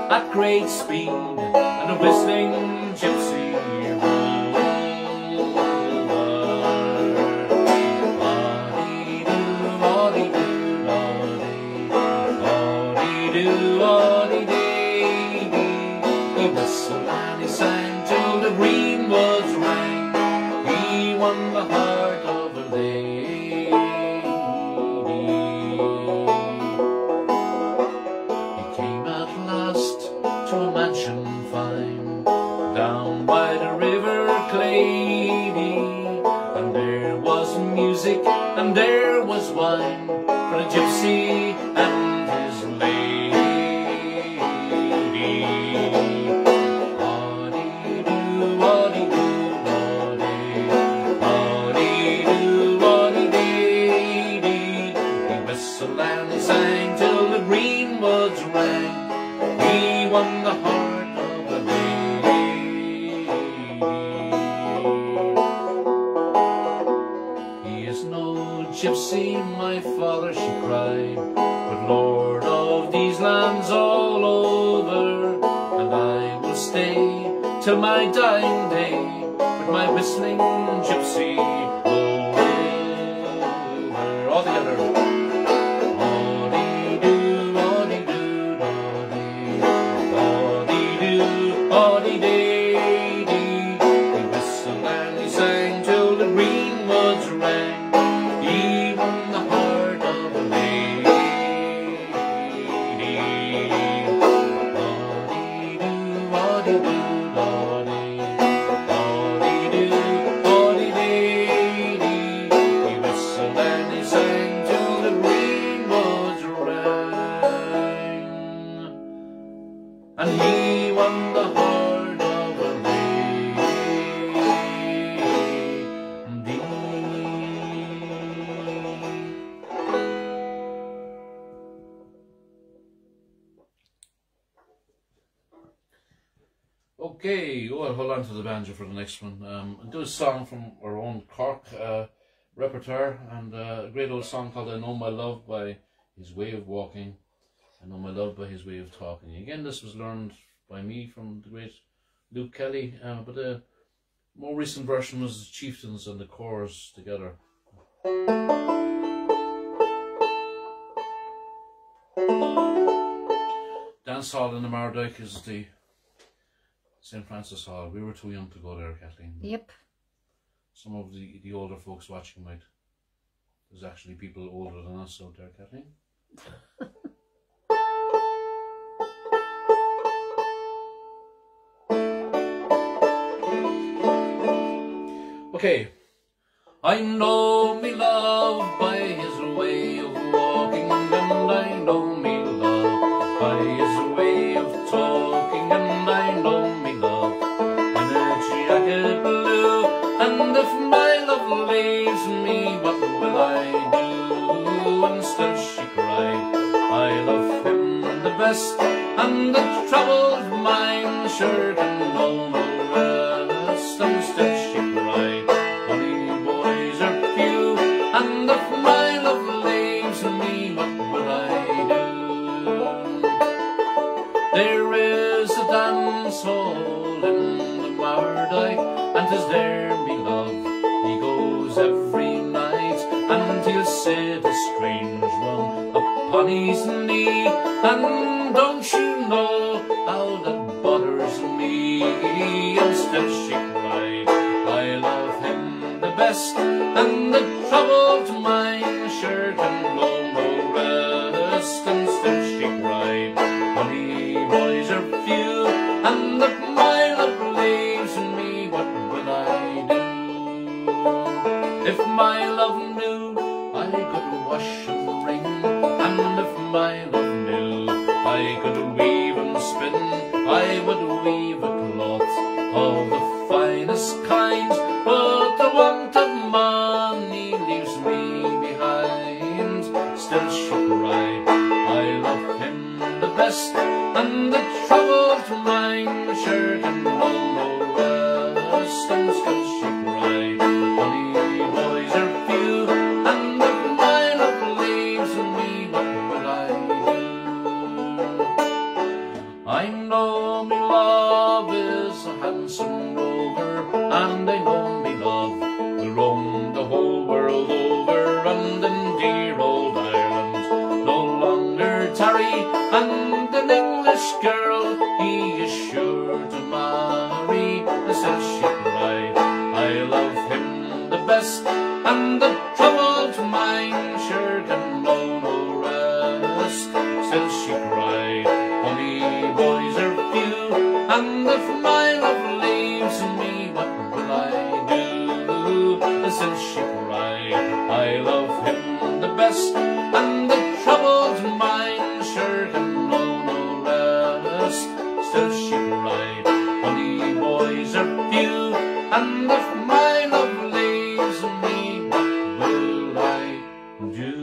at great speed, and a whistling gypsy rover. Audie do, doddy. Audie do, daddy. He whistled and he sang till the Greenwoods rang. He won the heart of a lady. He came at last to a mansion fine, down by the river Clady, and there was music and there was wine for the gypsy and his lady. Audie do, doddy. Audie do, daddy. He whistled and he sang till the Greenwoods rang. He won the heart of a lady. He is no gypsy, my father, she cried, but lord of these lands all over, and I will stay till my dying day with my whistling gypsy rover. All together. Audie do, doddy. Audie do, daddy. He whistled and he sang till the Greenwoods rang. He won the heart of a lady. Audie do, He whistled and he sang till the greenwoods rang, and he won the heart of a lady. Okay, oh, I'll hold on to the banjo for the next one. I'll do a song from our own Cork repertoire, and a great old song called I Know My Love by His Way of Walking, I Know My Love by His Way of Talking. Again, this was learned by me from the great Luke Kelly, but the more recent version was the Chieftains and the Chorus together. Dance Hall in the Mardyke is the St. Francis Hall. We were too young to go there, Kathleen. Yep. Some of the older folks watching might. There's actually people older than us out there, Kathleen. Okay. I know me love by his way of walking, and I know me love by his way of talking, and I know me love in a jacket blue. And if my love leaves me, what will I do? Instead she cried, I love him the best, and the troubled mind sure can know no rest. Instead she cried, honey boys are few, and if my love leaves me, what will I do? There is a dance hall in the Mardyke, and 'tis there me love he goes every night, and he'll sit a strange one upon his knee. And don't you know how that bothers me? Instead she cried, I love him the best, and the troubled mind sure can know no rest. Instead she cried, honey boys are few, and if my love leaves me, what will I do? If my love knew I could wash and wring, and if my love knew I could weave and spin, I would weave a cloth of the finest kind. But the want of money leaves me behind. Still she cried, I love him the best, and the troubled mind sure can know no rest. And still she cried, honey boys are few, and if my love leaves me, what will I do? I know me love is a handsome rover, and I know me love will roam the whole world over, and in dear old Ireland no longer tarry, and an English girl he is sure to marry. Says she cried, I love him the best, and the troubled mind sure can know no rest. Says she cried, honey boys are few, and if my love leaves me, what will I do? Says she cried, I love him the best, and the troubled mind sure can know no rest. Still she cried, honey boys are few, and if my love leaves me, what will I do?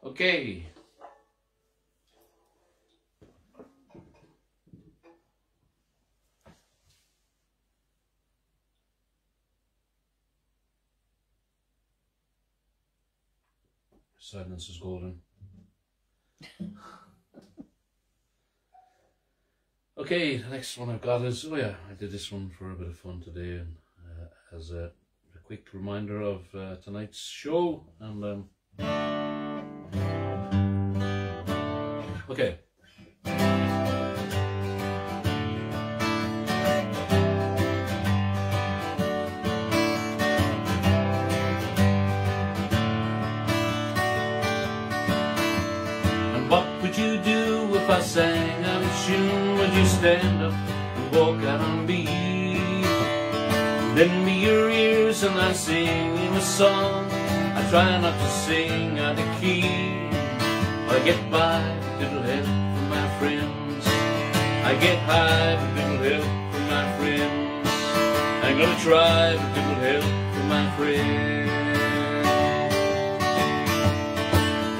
Okay. Silence is golden. Okay, the next one I've got is, oh yeah, I did this one for a bit of fun today, and as a quick reminder of tonight's show, and okay. stand up and walk out on me. Lend me your ears and I'll sing you a song. I try not to sing out of key. I get by with little help from my friends. I get high with little help from my friends. I'm gonna try with little help from my friends.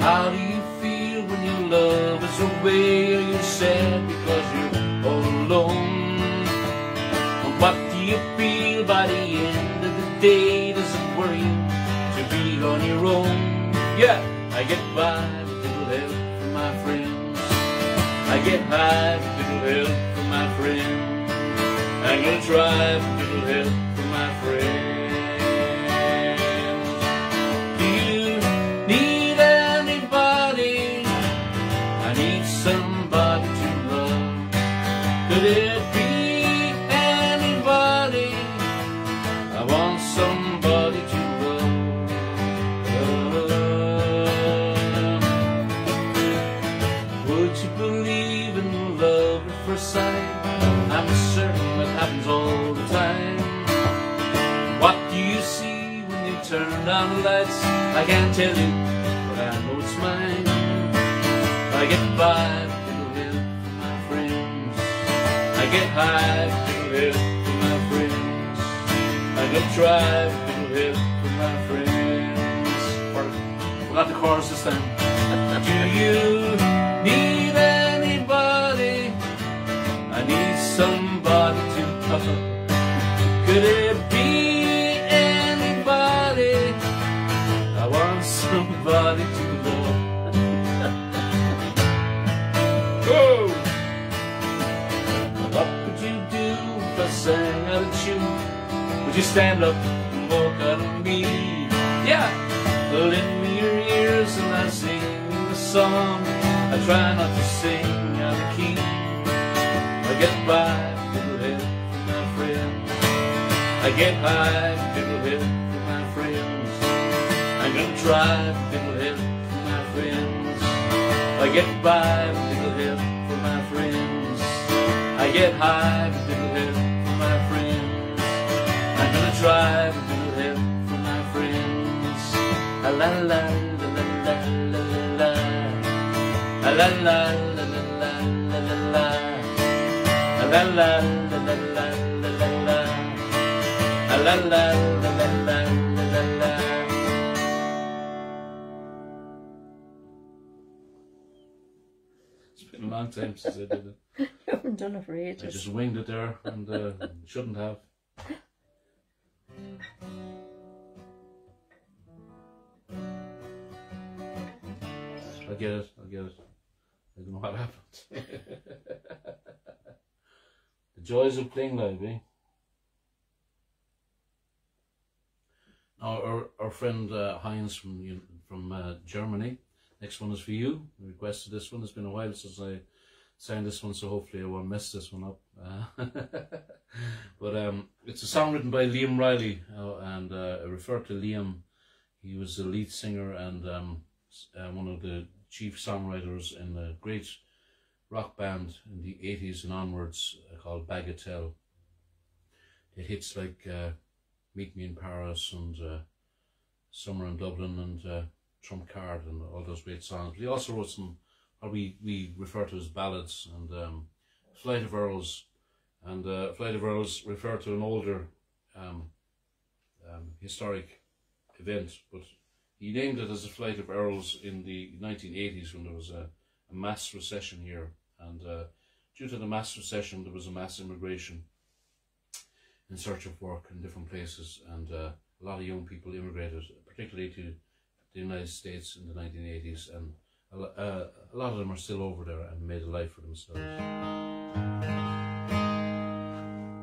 How do you feel when your love is away? Are you sad because you're all alone? And what do you feel by the end of the day? Does it worry you to be on your own? Yeah, I get by with little help from my friends. I get high with little help from my friends. I'm gonna try with little help from my friends. Do you need anybody? I need somebody to love. Could it be anybody? I want somebody to love. Would you believe in love at first sight? I'm certain that happens all the time. What do you see when you turn down the lights? I can't tell you, but I know it's mine. I get by with little help from my friends. I get high with little help from my friends. I'm gonna try with little help from my friends. Forgot the chorus this time. Do you need anybody? I need somebody to love. Could it be anybody? I want somebody to love. Whoa! What would you do if I sang out of tune? Would you stand up and walk out on me? Yeah! Lend me your ears and I'll sing you a song. I try not to sing out of key. I get by with little help from my friends. I get high with little help from my friends. I'm gonna try with little help from my friends. I get by with little help from my friends. I get high with little help from my friends. I'm gonna try with little help from my friends. La la la la la la la la la la la la la la la. La la la la la la la la. La la la la la la la. It's been a long time since I did it. I haven't done it for ages. I just winged it there and shouldn't have. I get it, I get it. I don't know what happened. The joys of playing live, eh? Now, our friend Heinz from Germany. Next one is for you. I requested this one. It's been a while since I sang this one, so hopefully I won't mess this one up. But it's a song written by Liam Riley, and I refer to Liam. He was the lead singer and one of the chief songwriters in a great rock band in the 80s and onwards called Bagatelle. They had hits like Meet Me in Paris and Summer in Dublin and Trump Card and all those great songs. But he also wrote some, what we refer to as ballads, and Flight of Earls. And Flight of Earls refer to an older historic event, but he named it as a Flight of Earls in the 1980s when there was a mass recession here, and due to the mass recession there was a mass immigration in search of work in different places, and a lot of young people immigrated, particularly to the United States in the 1980s, and a lot of them are still over there and made a life for themselves.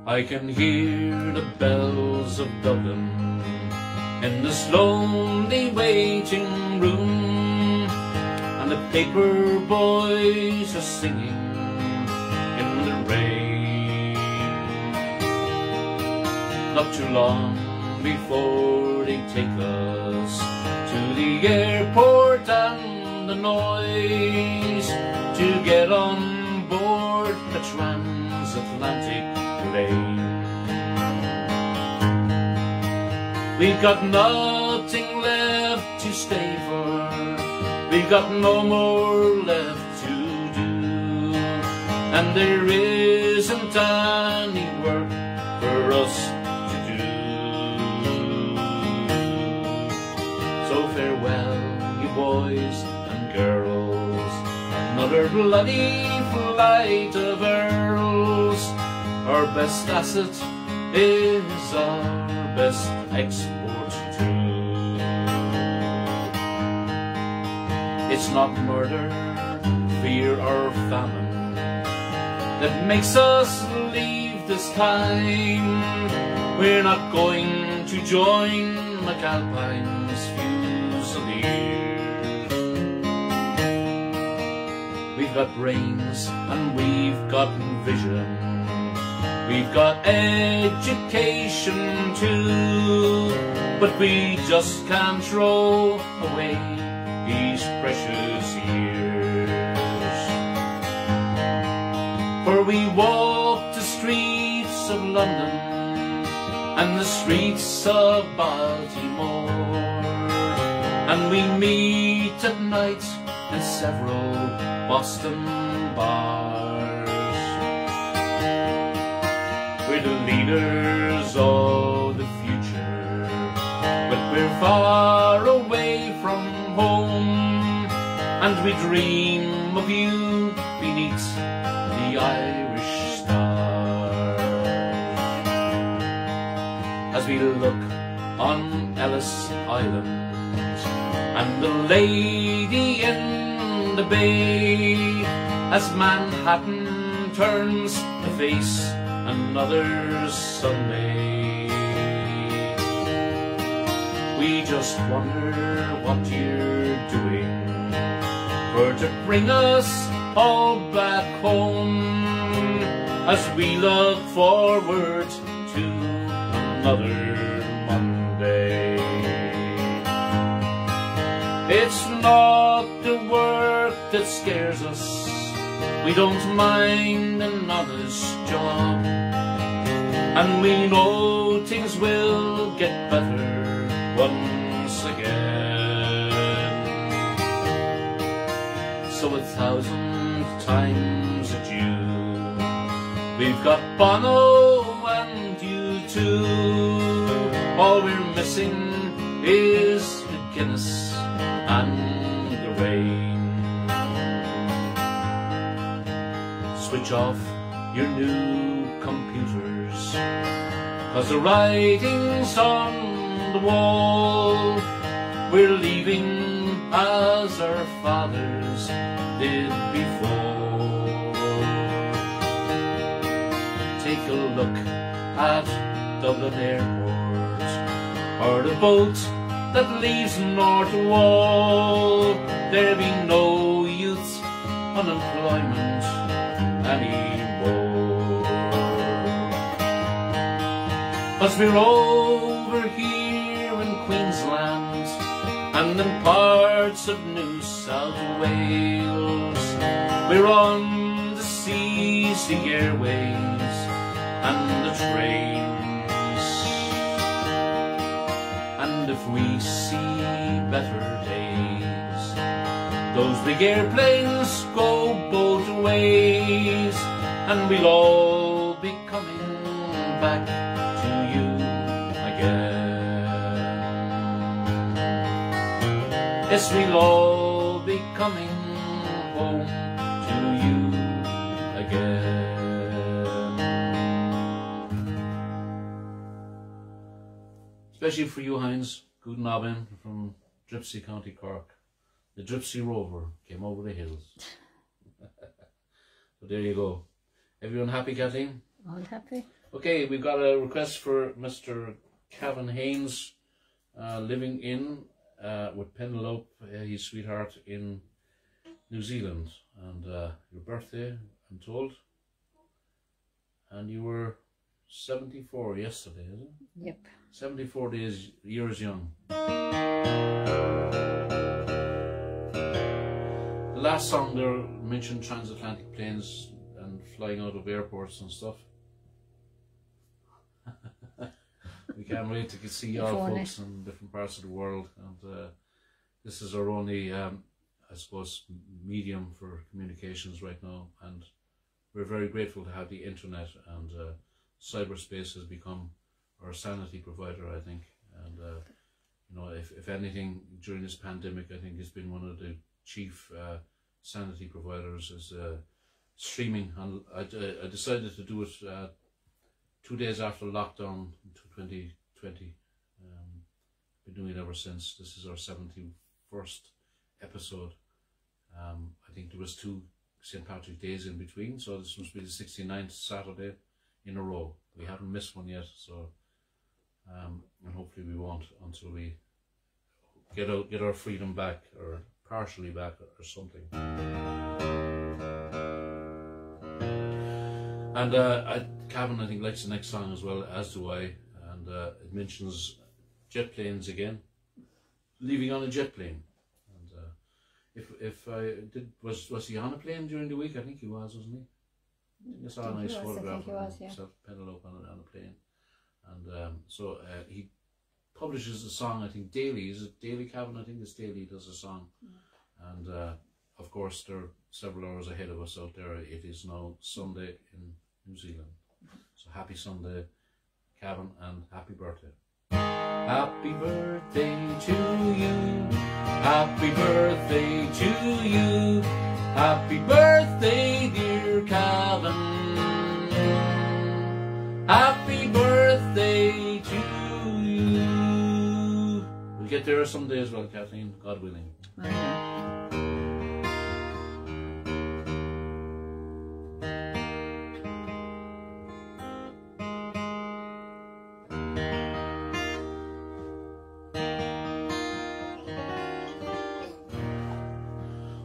I can hear the bells of Dublin in this lonely waiting room, and the paper boys are singing in the rain. Not too long before they take us to the airport and the noise to get on board the tram lane. We've got nothing left to stay for, we've got no more left to do, and there isn't any work for us to do. So farewell, you boys and girls, another bloody flight of earls. Our best asset is our best export too. It's not murder, fear or famine that makes us leave this time. We're not going to join McAlpine's Fusiliers. We've got brains and we've got vision, we've got education too, but we just can't throw away these precious years. For we walk the streets of London and the streets of Baltimore, and we meet at night in several Boston bars. We're the leaders of the future, but we're far away from home, and we dream of you beneath the Irish stars. As we look on Ellis Island and the lady in the bay, as Manhattan turns to face another Sunday, we just wonder what you're doing for to bring us all back home, as we look forward to another Monday. It's not the work that scares us, we don't mind an honest job, and we know things will get better once again. So 1,000 times adieu, we've got Bono and you too. All we're missing is the Guinness and the rain. Switch off your new computers, 'cause the writing's on the wall. We're leaving as our fathers did before. Take a look at Dublin Airport, or the boat that leaves North Wall. There'll be no youth unemployment anymore, 'cause we're over here in Queensland and in parts of New South Wales. We're on the seas, the airways and the trains, and if we see better days, those big airplanes go both ways, and we'll all be coming back to you again. Yes, we'll all be coming home to you again. Especially for you, Heinz, Guten Abend from Dripsey, County Cork. The Dripsey Rover came over the hills. So there you go. Everyone happy, Kathleen? All happy. Okay, we've got a request for Mr. Cavan Haynes, living in with Penelope, his sweetheart, in New Zealand. And your birthday, I'm told. And you were 74 yesterday, is it? Yep. 74 years young. The last song there mentioned transatlantic planes and flying out of airports and stuff. We can't wait to see all folks in different parts of the world, and this is our only, I suppose, medium for communications right now, and we're very grateful to have the internet, and cyberspace has become our sanity provider, I think. And you know, if anything, during this pandemic, I think it's been one of the chief sanity providers is streaming. And I decided to do it 2 days after lockdown in 2020. Been doing it ever since. This is our 71st episode. I think there was 2 St. Patrick's Days in between, so this must be the 69th Saturday in a row. We haven't missed one yet, so and hopefully we won't until we get our freedom back, or partially back, or something. And Cavan, I think, likes the next song as well, as do I, and it mentions jet planes again, leaving on a jet plane. And if I did, was he on a plane during the week? I think he was, wasn't he? I saw a nice photograph of himself Penelope on a plane. And so he publishes a song, I think, daily. Is it daily, Cavan? I think it's daily he does a song. And of course, there are several hours ahead of us out there. It is now Sunday in New Zealand. So happy Sunday, Cavan, and happy birthday. Happy birthday to you. Happy birthday to you. Happy birthday, dear Cavan. Happy birthday to you. We'll get there someday as well, Kathleen, God willing.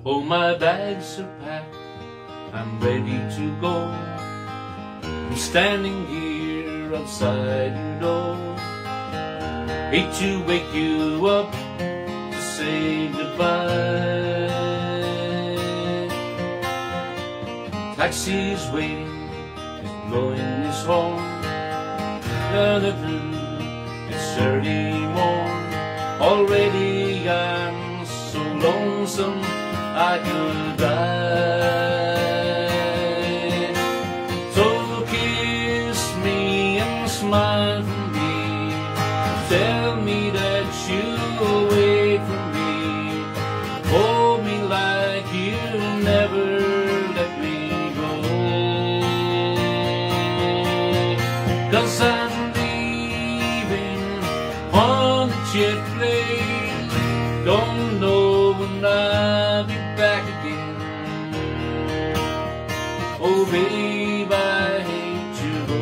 Oh, my bags are packed, I'm ready to go. I'm standing here outside your door. Hate to wake you up to say goodbye. Taxi's waiting, it's blowing his horn. It's early morn. Already I'm so lonesome I could die. So kiss me and smile for me. Tell me that you'll wait for me. Hold me like you'll never let me go. 'Cause I'm leaving on the jet plane. Don't know when I'll be back again. Oh babe, I hate to go.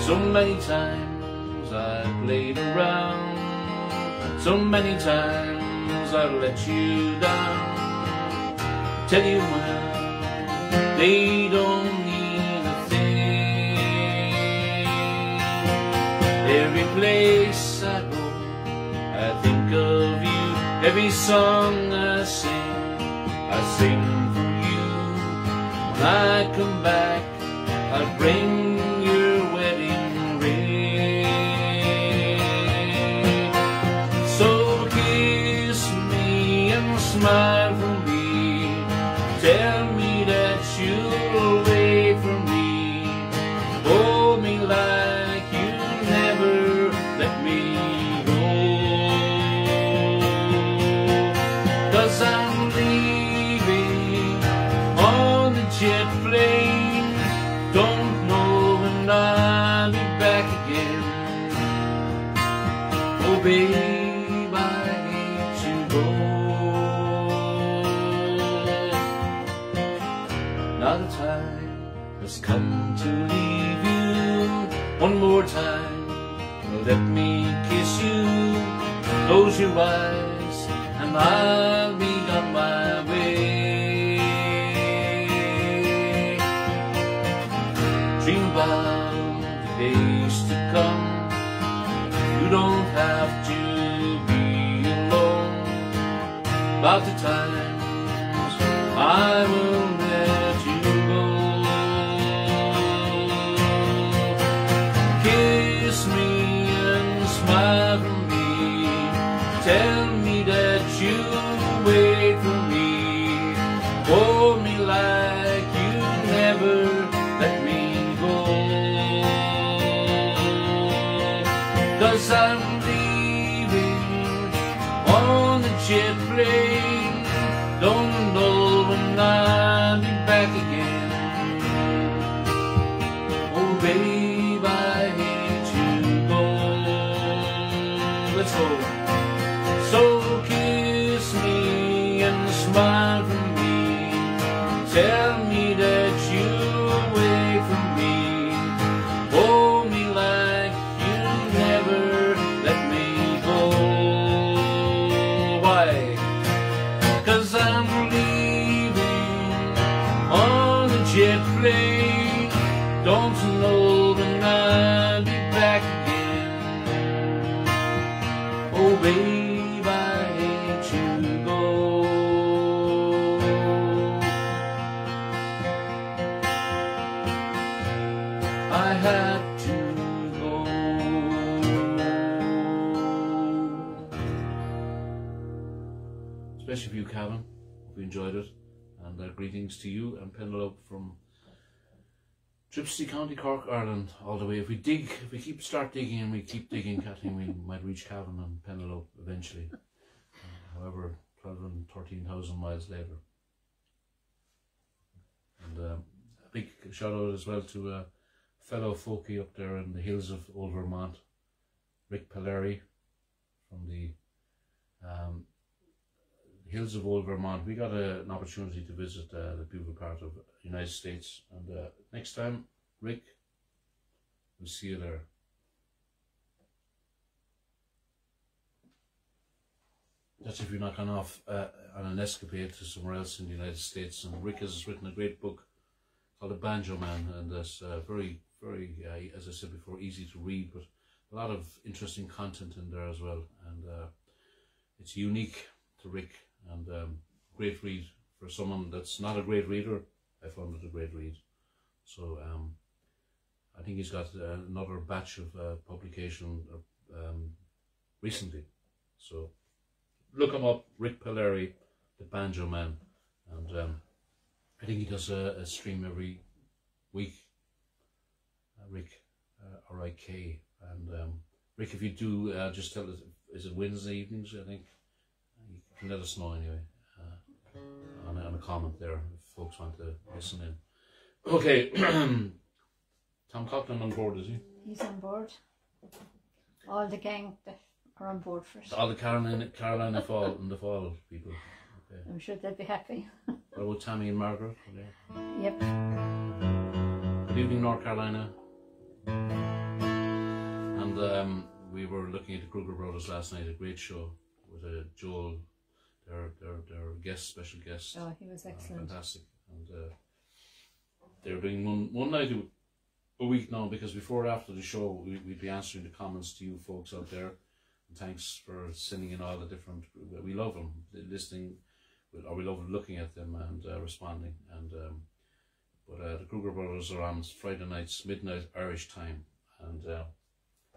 So many times I've played around. So many times I've let you down. Tell you when they don't mean a thing. Every place I go, I think of you. Every song I sing for you. When I come back, I bring your wedding ring. So kiss me and smile for me. Tell me that you'll wait for me. Hold me like you never let me go. 'Cause I'm leaving on the jet plane. Don't know when I'll be back again. Oh babe, I hate to go. Now the time has come to leave you. One more time, let me kiss you. Close your eyes and I'll be on my way. Dream about the days to come. You don't have to be alone. About the times I will let you go. tell me that you wait for me. Hold me like you never let me go. 'Cause I'm leaving on the jet plane. Don't know when I'll be back again. Oh babe, I hate to go. Let's go. So kiss me and smile for me. Tell me that you'll wait for me. Hold me like you never let me go. Why? 'Cause I'm leaving on the jet plane. Don't know when I'll be back again. Oh babe, I hate to go. I had to go. Especially for you, Calvin. Hope you enjoyed it. And greetings to you and Penelope from Tripsy County, Cork, Ireland, all the way. If we start digging and we keep digging, Kathleen, we might reach Calvin and Penelope eventually. However, 12 and 13,000 miles later. And a big shout out as well to a fellow folkie up there in the hills of Old Vermont, Rick Kelleher from the hills of Old Vermont. We got an opportunity to visit the beautiful part of the United States, and next time, Rick, we'll see you there. That's if you're not gone off on an escapade to somewhere else in the United States. And Rick has written a great book called The Banjo Man, and that's very, very, as I said before, easy to read, but a lot of interesting content in there as well. And it's unique to Rick, and great read for someone that's not a great reader. I found it a great read. So I think he's got another batch of publication recently. So look him up, Rick Kelleher, The Banjo Man, and I think he does a stream every week. Rick, R-I-K, and Rick, if you do, just tell us, is it Wednesday evenings, I think? You can let us know anyway, on a comment there, if folks want to listen in. Okay, Tom Coughlin on board, is he? He's on board. All the gang that are on board for it. All the Carolina Fall and the Fall people. Okay. I'm sure they'll be happy. What about Tammy and Margaret? Yep. Good evening, North Carolina. And we were looking at the Kruger Brothers last night, a great show with Joel, their guest, special guest. Oh, he was excellent. Fantastic. And they're doing one night a week now, because before or after the show we'd be answering the comments to you folks out there. And thanks for sending in all the different, we love them, listening, or we love looking at them and responding. And but the Kruger Brothers are on Friday nights, midnight Irish time. And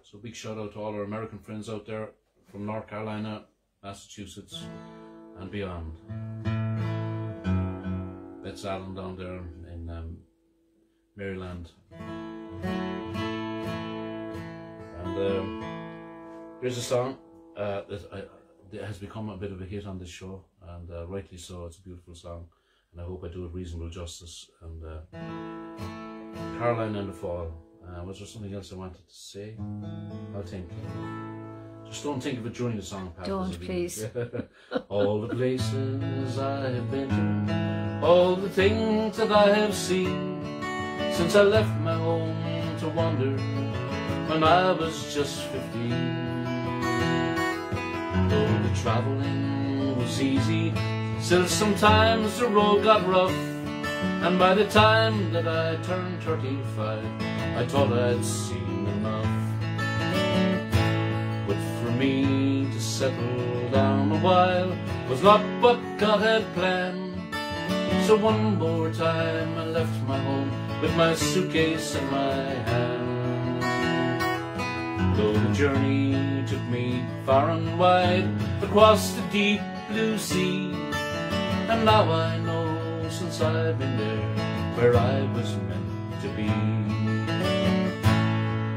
so big shout out to all our American friends out there from North Carolina, Massachusetts and beyond. That's Alan down there in Maryland. And here's a song that has become a bit of a hit on this show, and rightly so. It's a beautiful song, and I hope I do it reasonable justice. And Caroline and the Fall. Was there something else I wanted to say? I'll think. Just don't think of it during the song, Pat. Don't, please. All the places I have been to, all the things that I have seen, since I left my home to wander when I was just 15. Though the traveling was easy, still sometimes the road got rough, and by the time that I turned 35, I thought I'd seen enough. But for me to settle down a while was not what God had planned. So one more time I left my home with my suitcase in my hand. Though the journey took me far and wide across the deep blue sea, and now I know since I've been there where I was meant to be.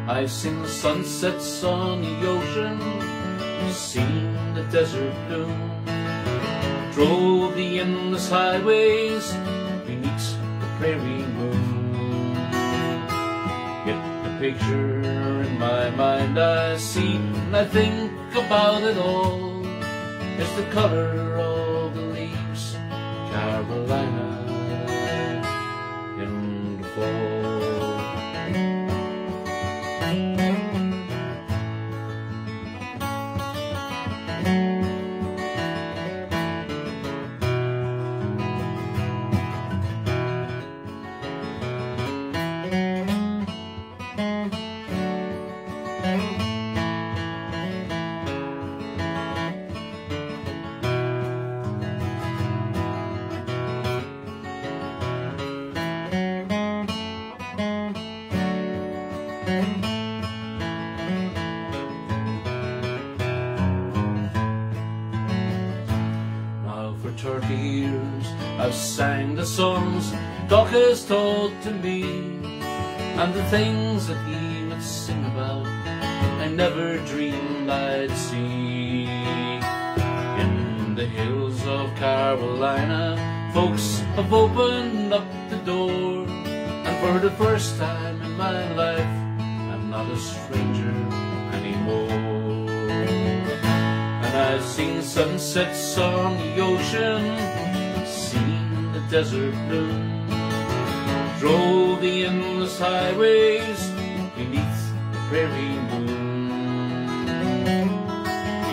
I've seen the sunsets on the ocean, seen the desert bloom, drove the endless highways beneath the prairie moon. Yet the picture in my mind I see and I think about it all is the color of the leaves, Carolina in the fall. Now for 30 years I've sang the songs Doc has taught to me, and the things that he would sing about I never dreamed I'd see. In the hills of Carolina, folks have opened up the door, and for the first time in my life I'm not a stranger anymore. And I've seen sunsets on the ocean, seen the desert bloom, drove the endless highways beneath the prairie moon.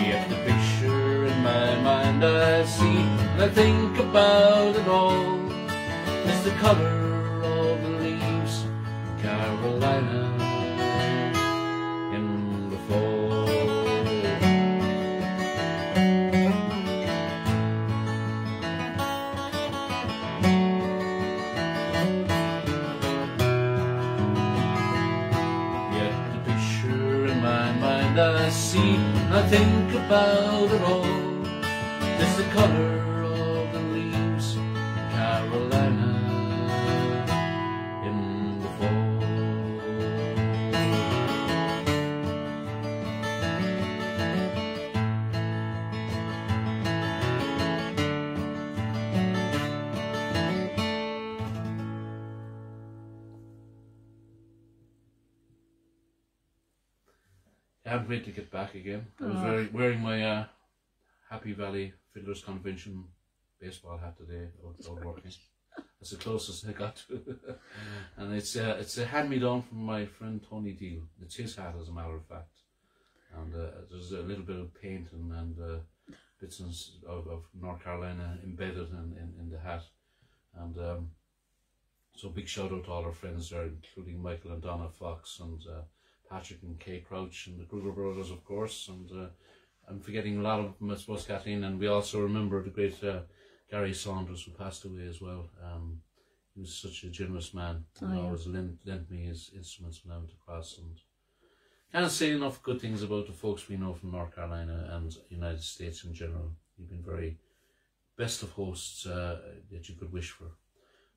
Yet the picture in my mind I see and I think about it all is the color of the leaves, Carolina in the fall. I see, I think about it all is the color of the leaves, Carolina in the fall. I can't wait to get back again. I was wearing my Happy Valley Fiddlers Convention baseball hat today, out working. That's the closest I got to it. And it's a hand-me-down from my friend Tony Deal. It's his hat, as a matter of fact. And there's a little bit of paint and bits of North Carolina embedded in the hat. And so big shout out to all our friends there, including Michael and Donna Fox and Patrick and Kay Crouch and the Kruger brothers, of course, and I'm forgetting a lot of them, I suppose, Kathleen. And we also remember the great Gary Saunders, who passed away as well. He was such a generous man. He always lent me his instruments when I went across, and can't say enough good things about the folks we know from North Carolina and United States in general. You've been very best of hosts that you could wish for.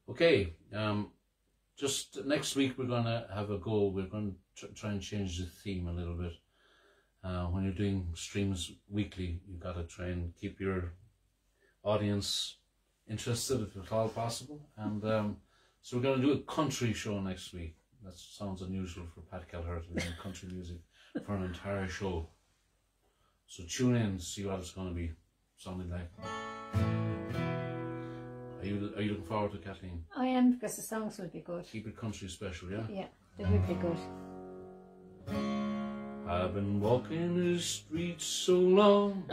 Okay, just next week we're going to have a go. We're going to try and change the theme a little bit. When you're doing streams weekly, you've got to try and keep your audience interested if at all possible. And so we're going to do a country show next week. That sounds unusual for Pat Kelleher to do country music for an entire show. So tune in to see what it's going to be sounding like. Are you looking forward to it, Kathleen? I am, because the songs will be good. Keep it country special, yeah? Yeah, they will be good. I've been walking the streets so long,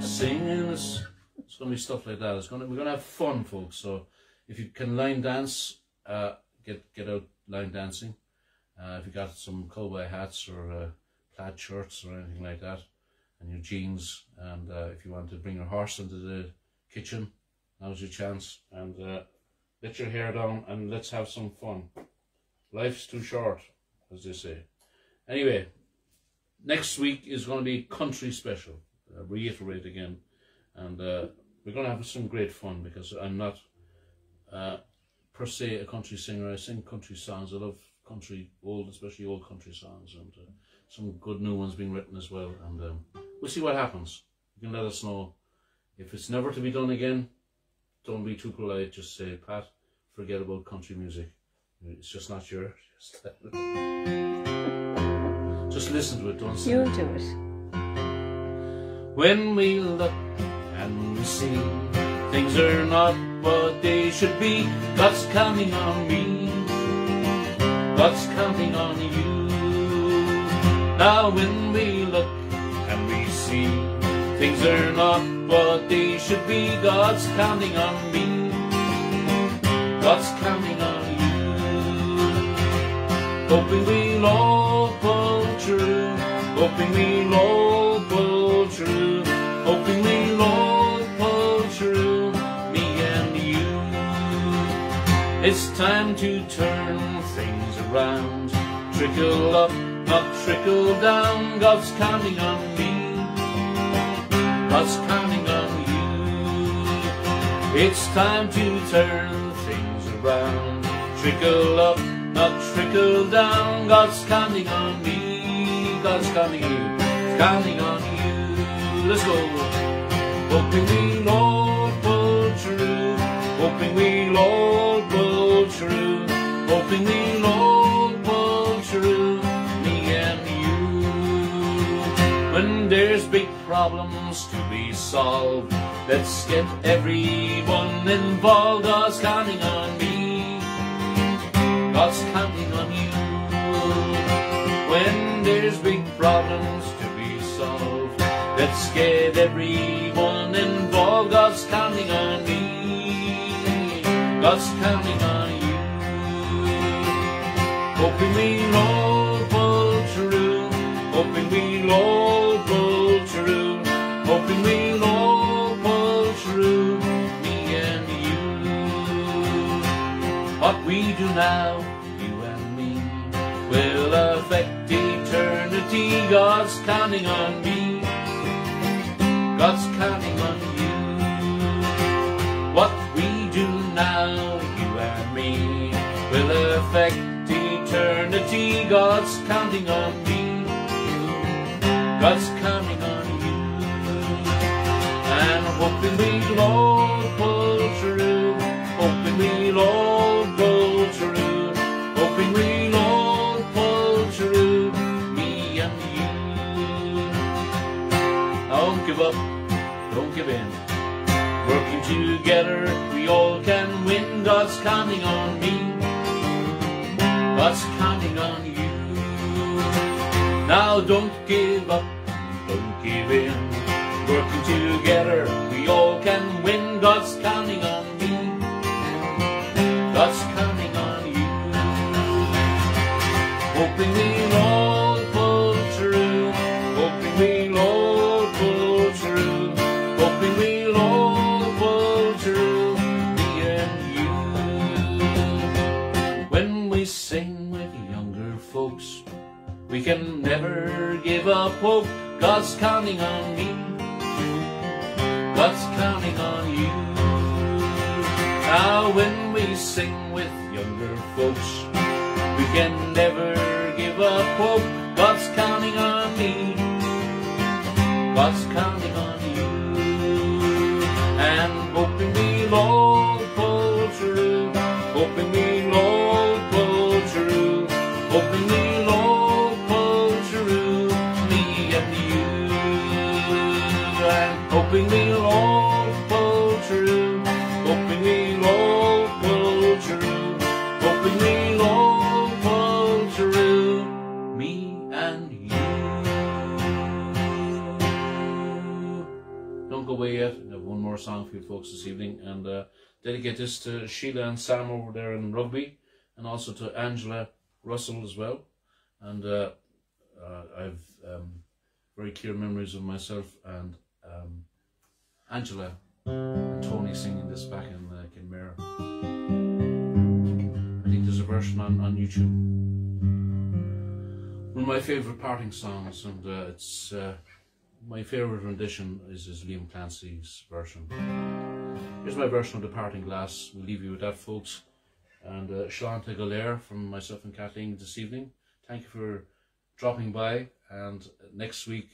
singing this. It's going to be stuff like that. We're going to have fun, folks. So if you can line dance, get out line dancing. If you got some cowboy hats or plaid shirts or anything like that, and your jeans, and if you want to bring your horse into the kitchen, now's your chance. And let your hair down and let's have some fun. Life's too short, as they say. Anyway, next week is going to be country special. Reiterate again, and we're going to have some great fun because I'm not per se a country singer. I sing country songs. I love country, especially old country songs, and some good new ones being written as well. And we'll see what happens. You can let us know. If it's never to be done again, don't be too polite. Just say, Pat, forget about country music. It's just not yours. Just listen to it, don't sing. You'll do it. When we look and we see things are not what they should be, God's counting on me, God's counting on you. Now when we look and we see things are not what they should be, God's counting on me, God's counting on you. Hoping we'll all pull true, hoping we'll all pull true, hoping we'll all pull true, me and you. It's time to turn things around, trickle up, not trickle down. God's counting on me, God's counting on you. It's time to turn things around, trickle up, not trickle down. God's counting on me, God's counting on you, counting on you. Let's go. Hoping we'll all pull true, hoping we'll all pull true, hoping we'll all pull true, me and you. When there's big problems to be solved, let's get everyone involved. God's counting on me, God's counting on you. When there's big problems to be solved, let's get everyone involved. God's counting on me, God's counting on you. Hoping we'll all pull true, hoping we'll all pull true, hoping we'll all pull true, me and you. What we do now, you and me, will affect eternity. God's counting on me, God's counting on you. What we do now, you and me, will affect eternity. God's counting on me, God's counting on you. And hoping we'll all pull true, hoping we'll all pull true, hoping we'll all pull true, me and you. Don't give up, don't give in. Working together, we all can win. God's counting on me, God's counting on you. Now don't give up, don't give in. Working together, we all can win. God's counting on me, God's counting on you. Hoping we'll all pull true, hoping we'll all pull true, hoping we'll all pull true, me and you. When we sing with younger folks, we can never give up hope. God's counting on me, God's counting on you. Now when we sing with younger folks, we can never give up hope. God's counting on me, God's counting on you. And hoping we'll all pull true, hoping we'll all pull true, hoping we'll all pull true, me and you. And hoping we'll all pull true, hoping we'll all pull true, hoping we'll all pull true, me and you. Don't go away yet. I have one more song for you folks this evening, and dedicate this to Sheila and Sam over there in Rugby, and also to Angela Russell as well. And I've very clear memories of myself and Angela and Tony singing this back in Kelleher. I think there's a version on YouTube. One of my favourite parting songs, and it's my favourite rendition is Liam Clancy's version. Here's my version of The Parting Glass. We'll leave you with that, folks. And Sean to Kelleher from myself and Kathleen this evening. Thank you for dropping by, and next week,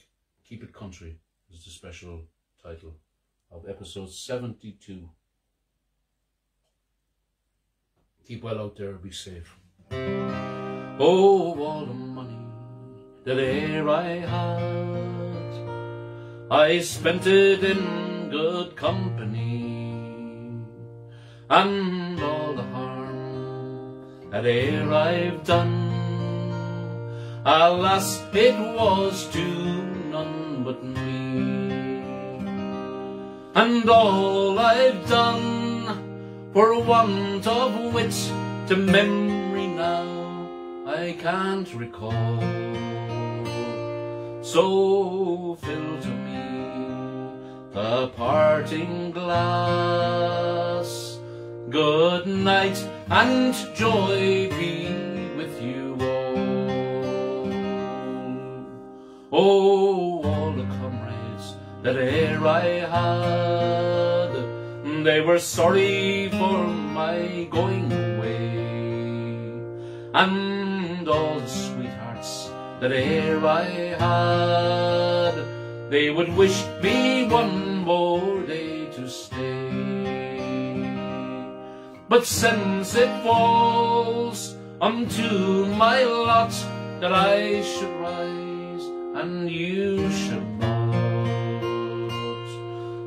Keep It Country is the special title of episode 72. Keep well out there, be safe. Oh, all the money that e'er I had, I spent it in good company, and all the harm that e'er I've done, alas, it was to none but me. And all I've done for want of wit to memory now I can't recall. So fill to me the parting glass. Good night and joy be with you all. Oh, all the comrades that e'er I had, they were sorry for my going away, and all the sweethearts that e'er I had, they would wish me one more day to stay. But since it falls unto my lot that I should rise and you should not,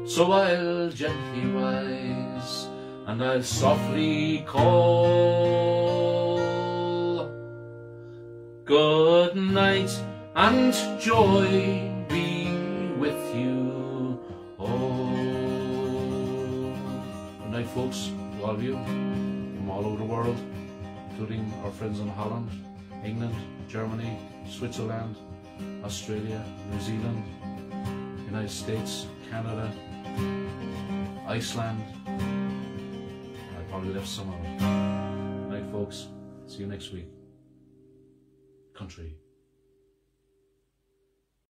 so I'll gently rise and I'll softly call. Good night and joy be with you all. Good night, folks, to all of you from all over the world, including our friends in Holland, England, Germany, Switzerland, Australia, New Zealand, United States, Canada, Iceland. I probably left some of it. Good night, folks. See you next week. Country.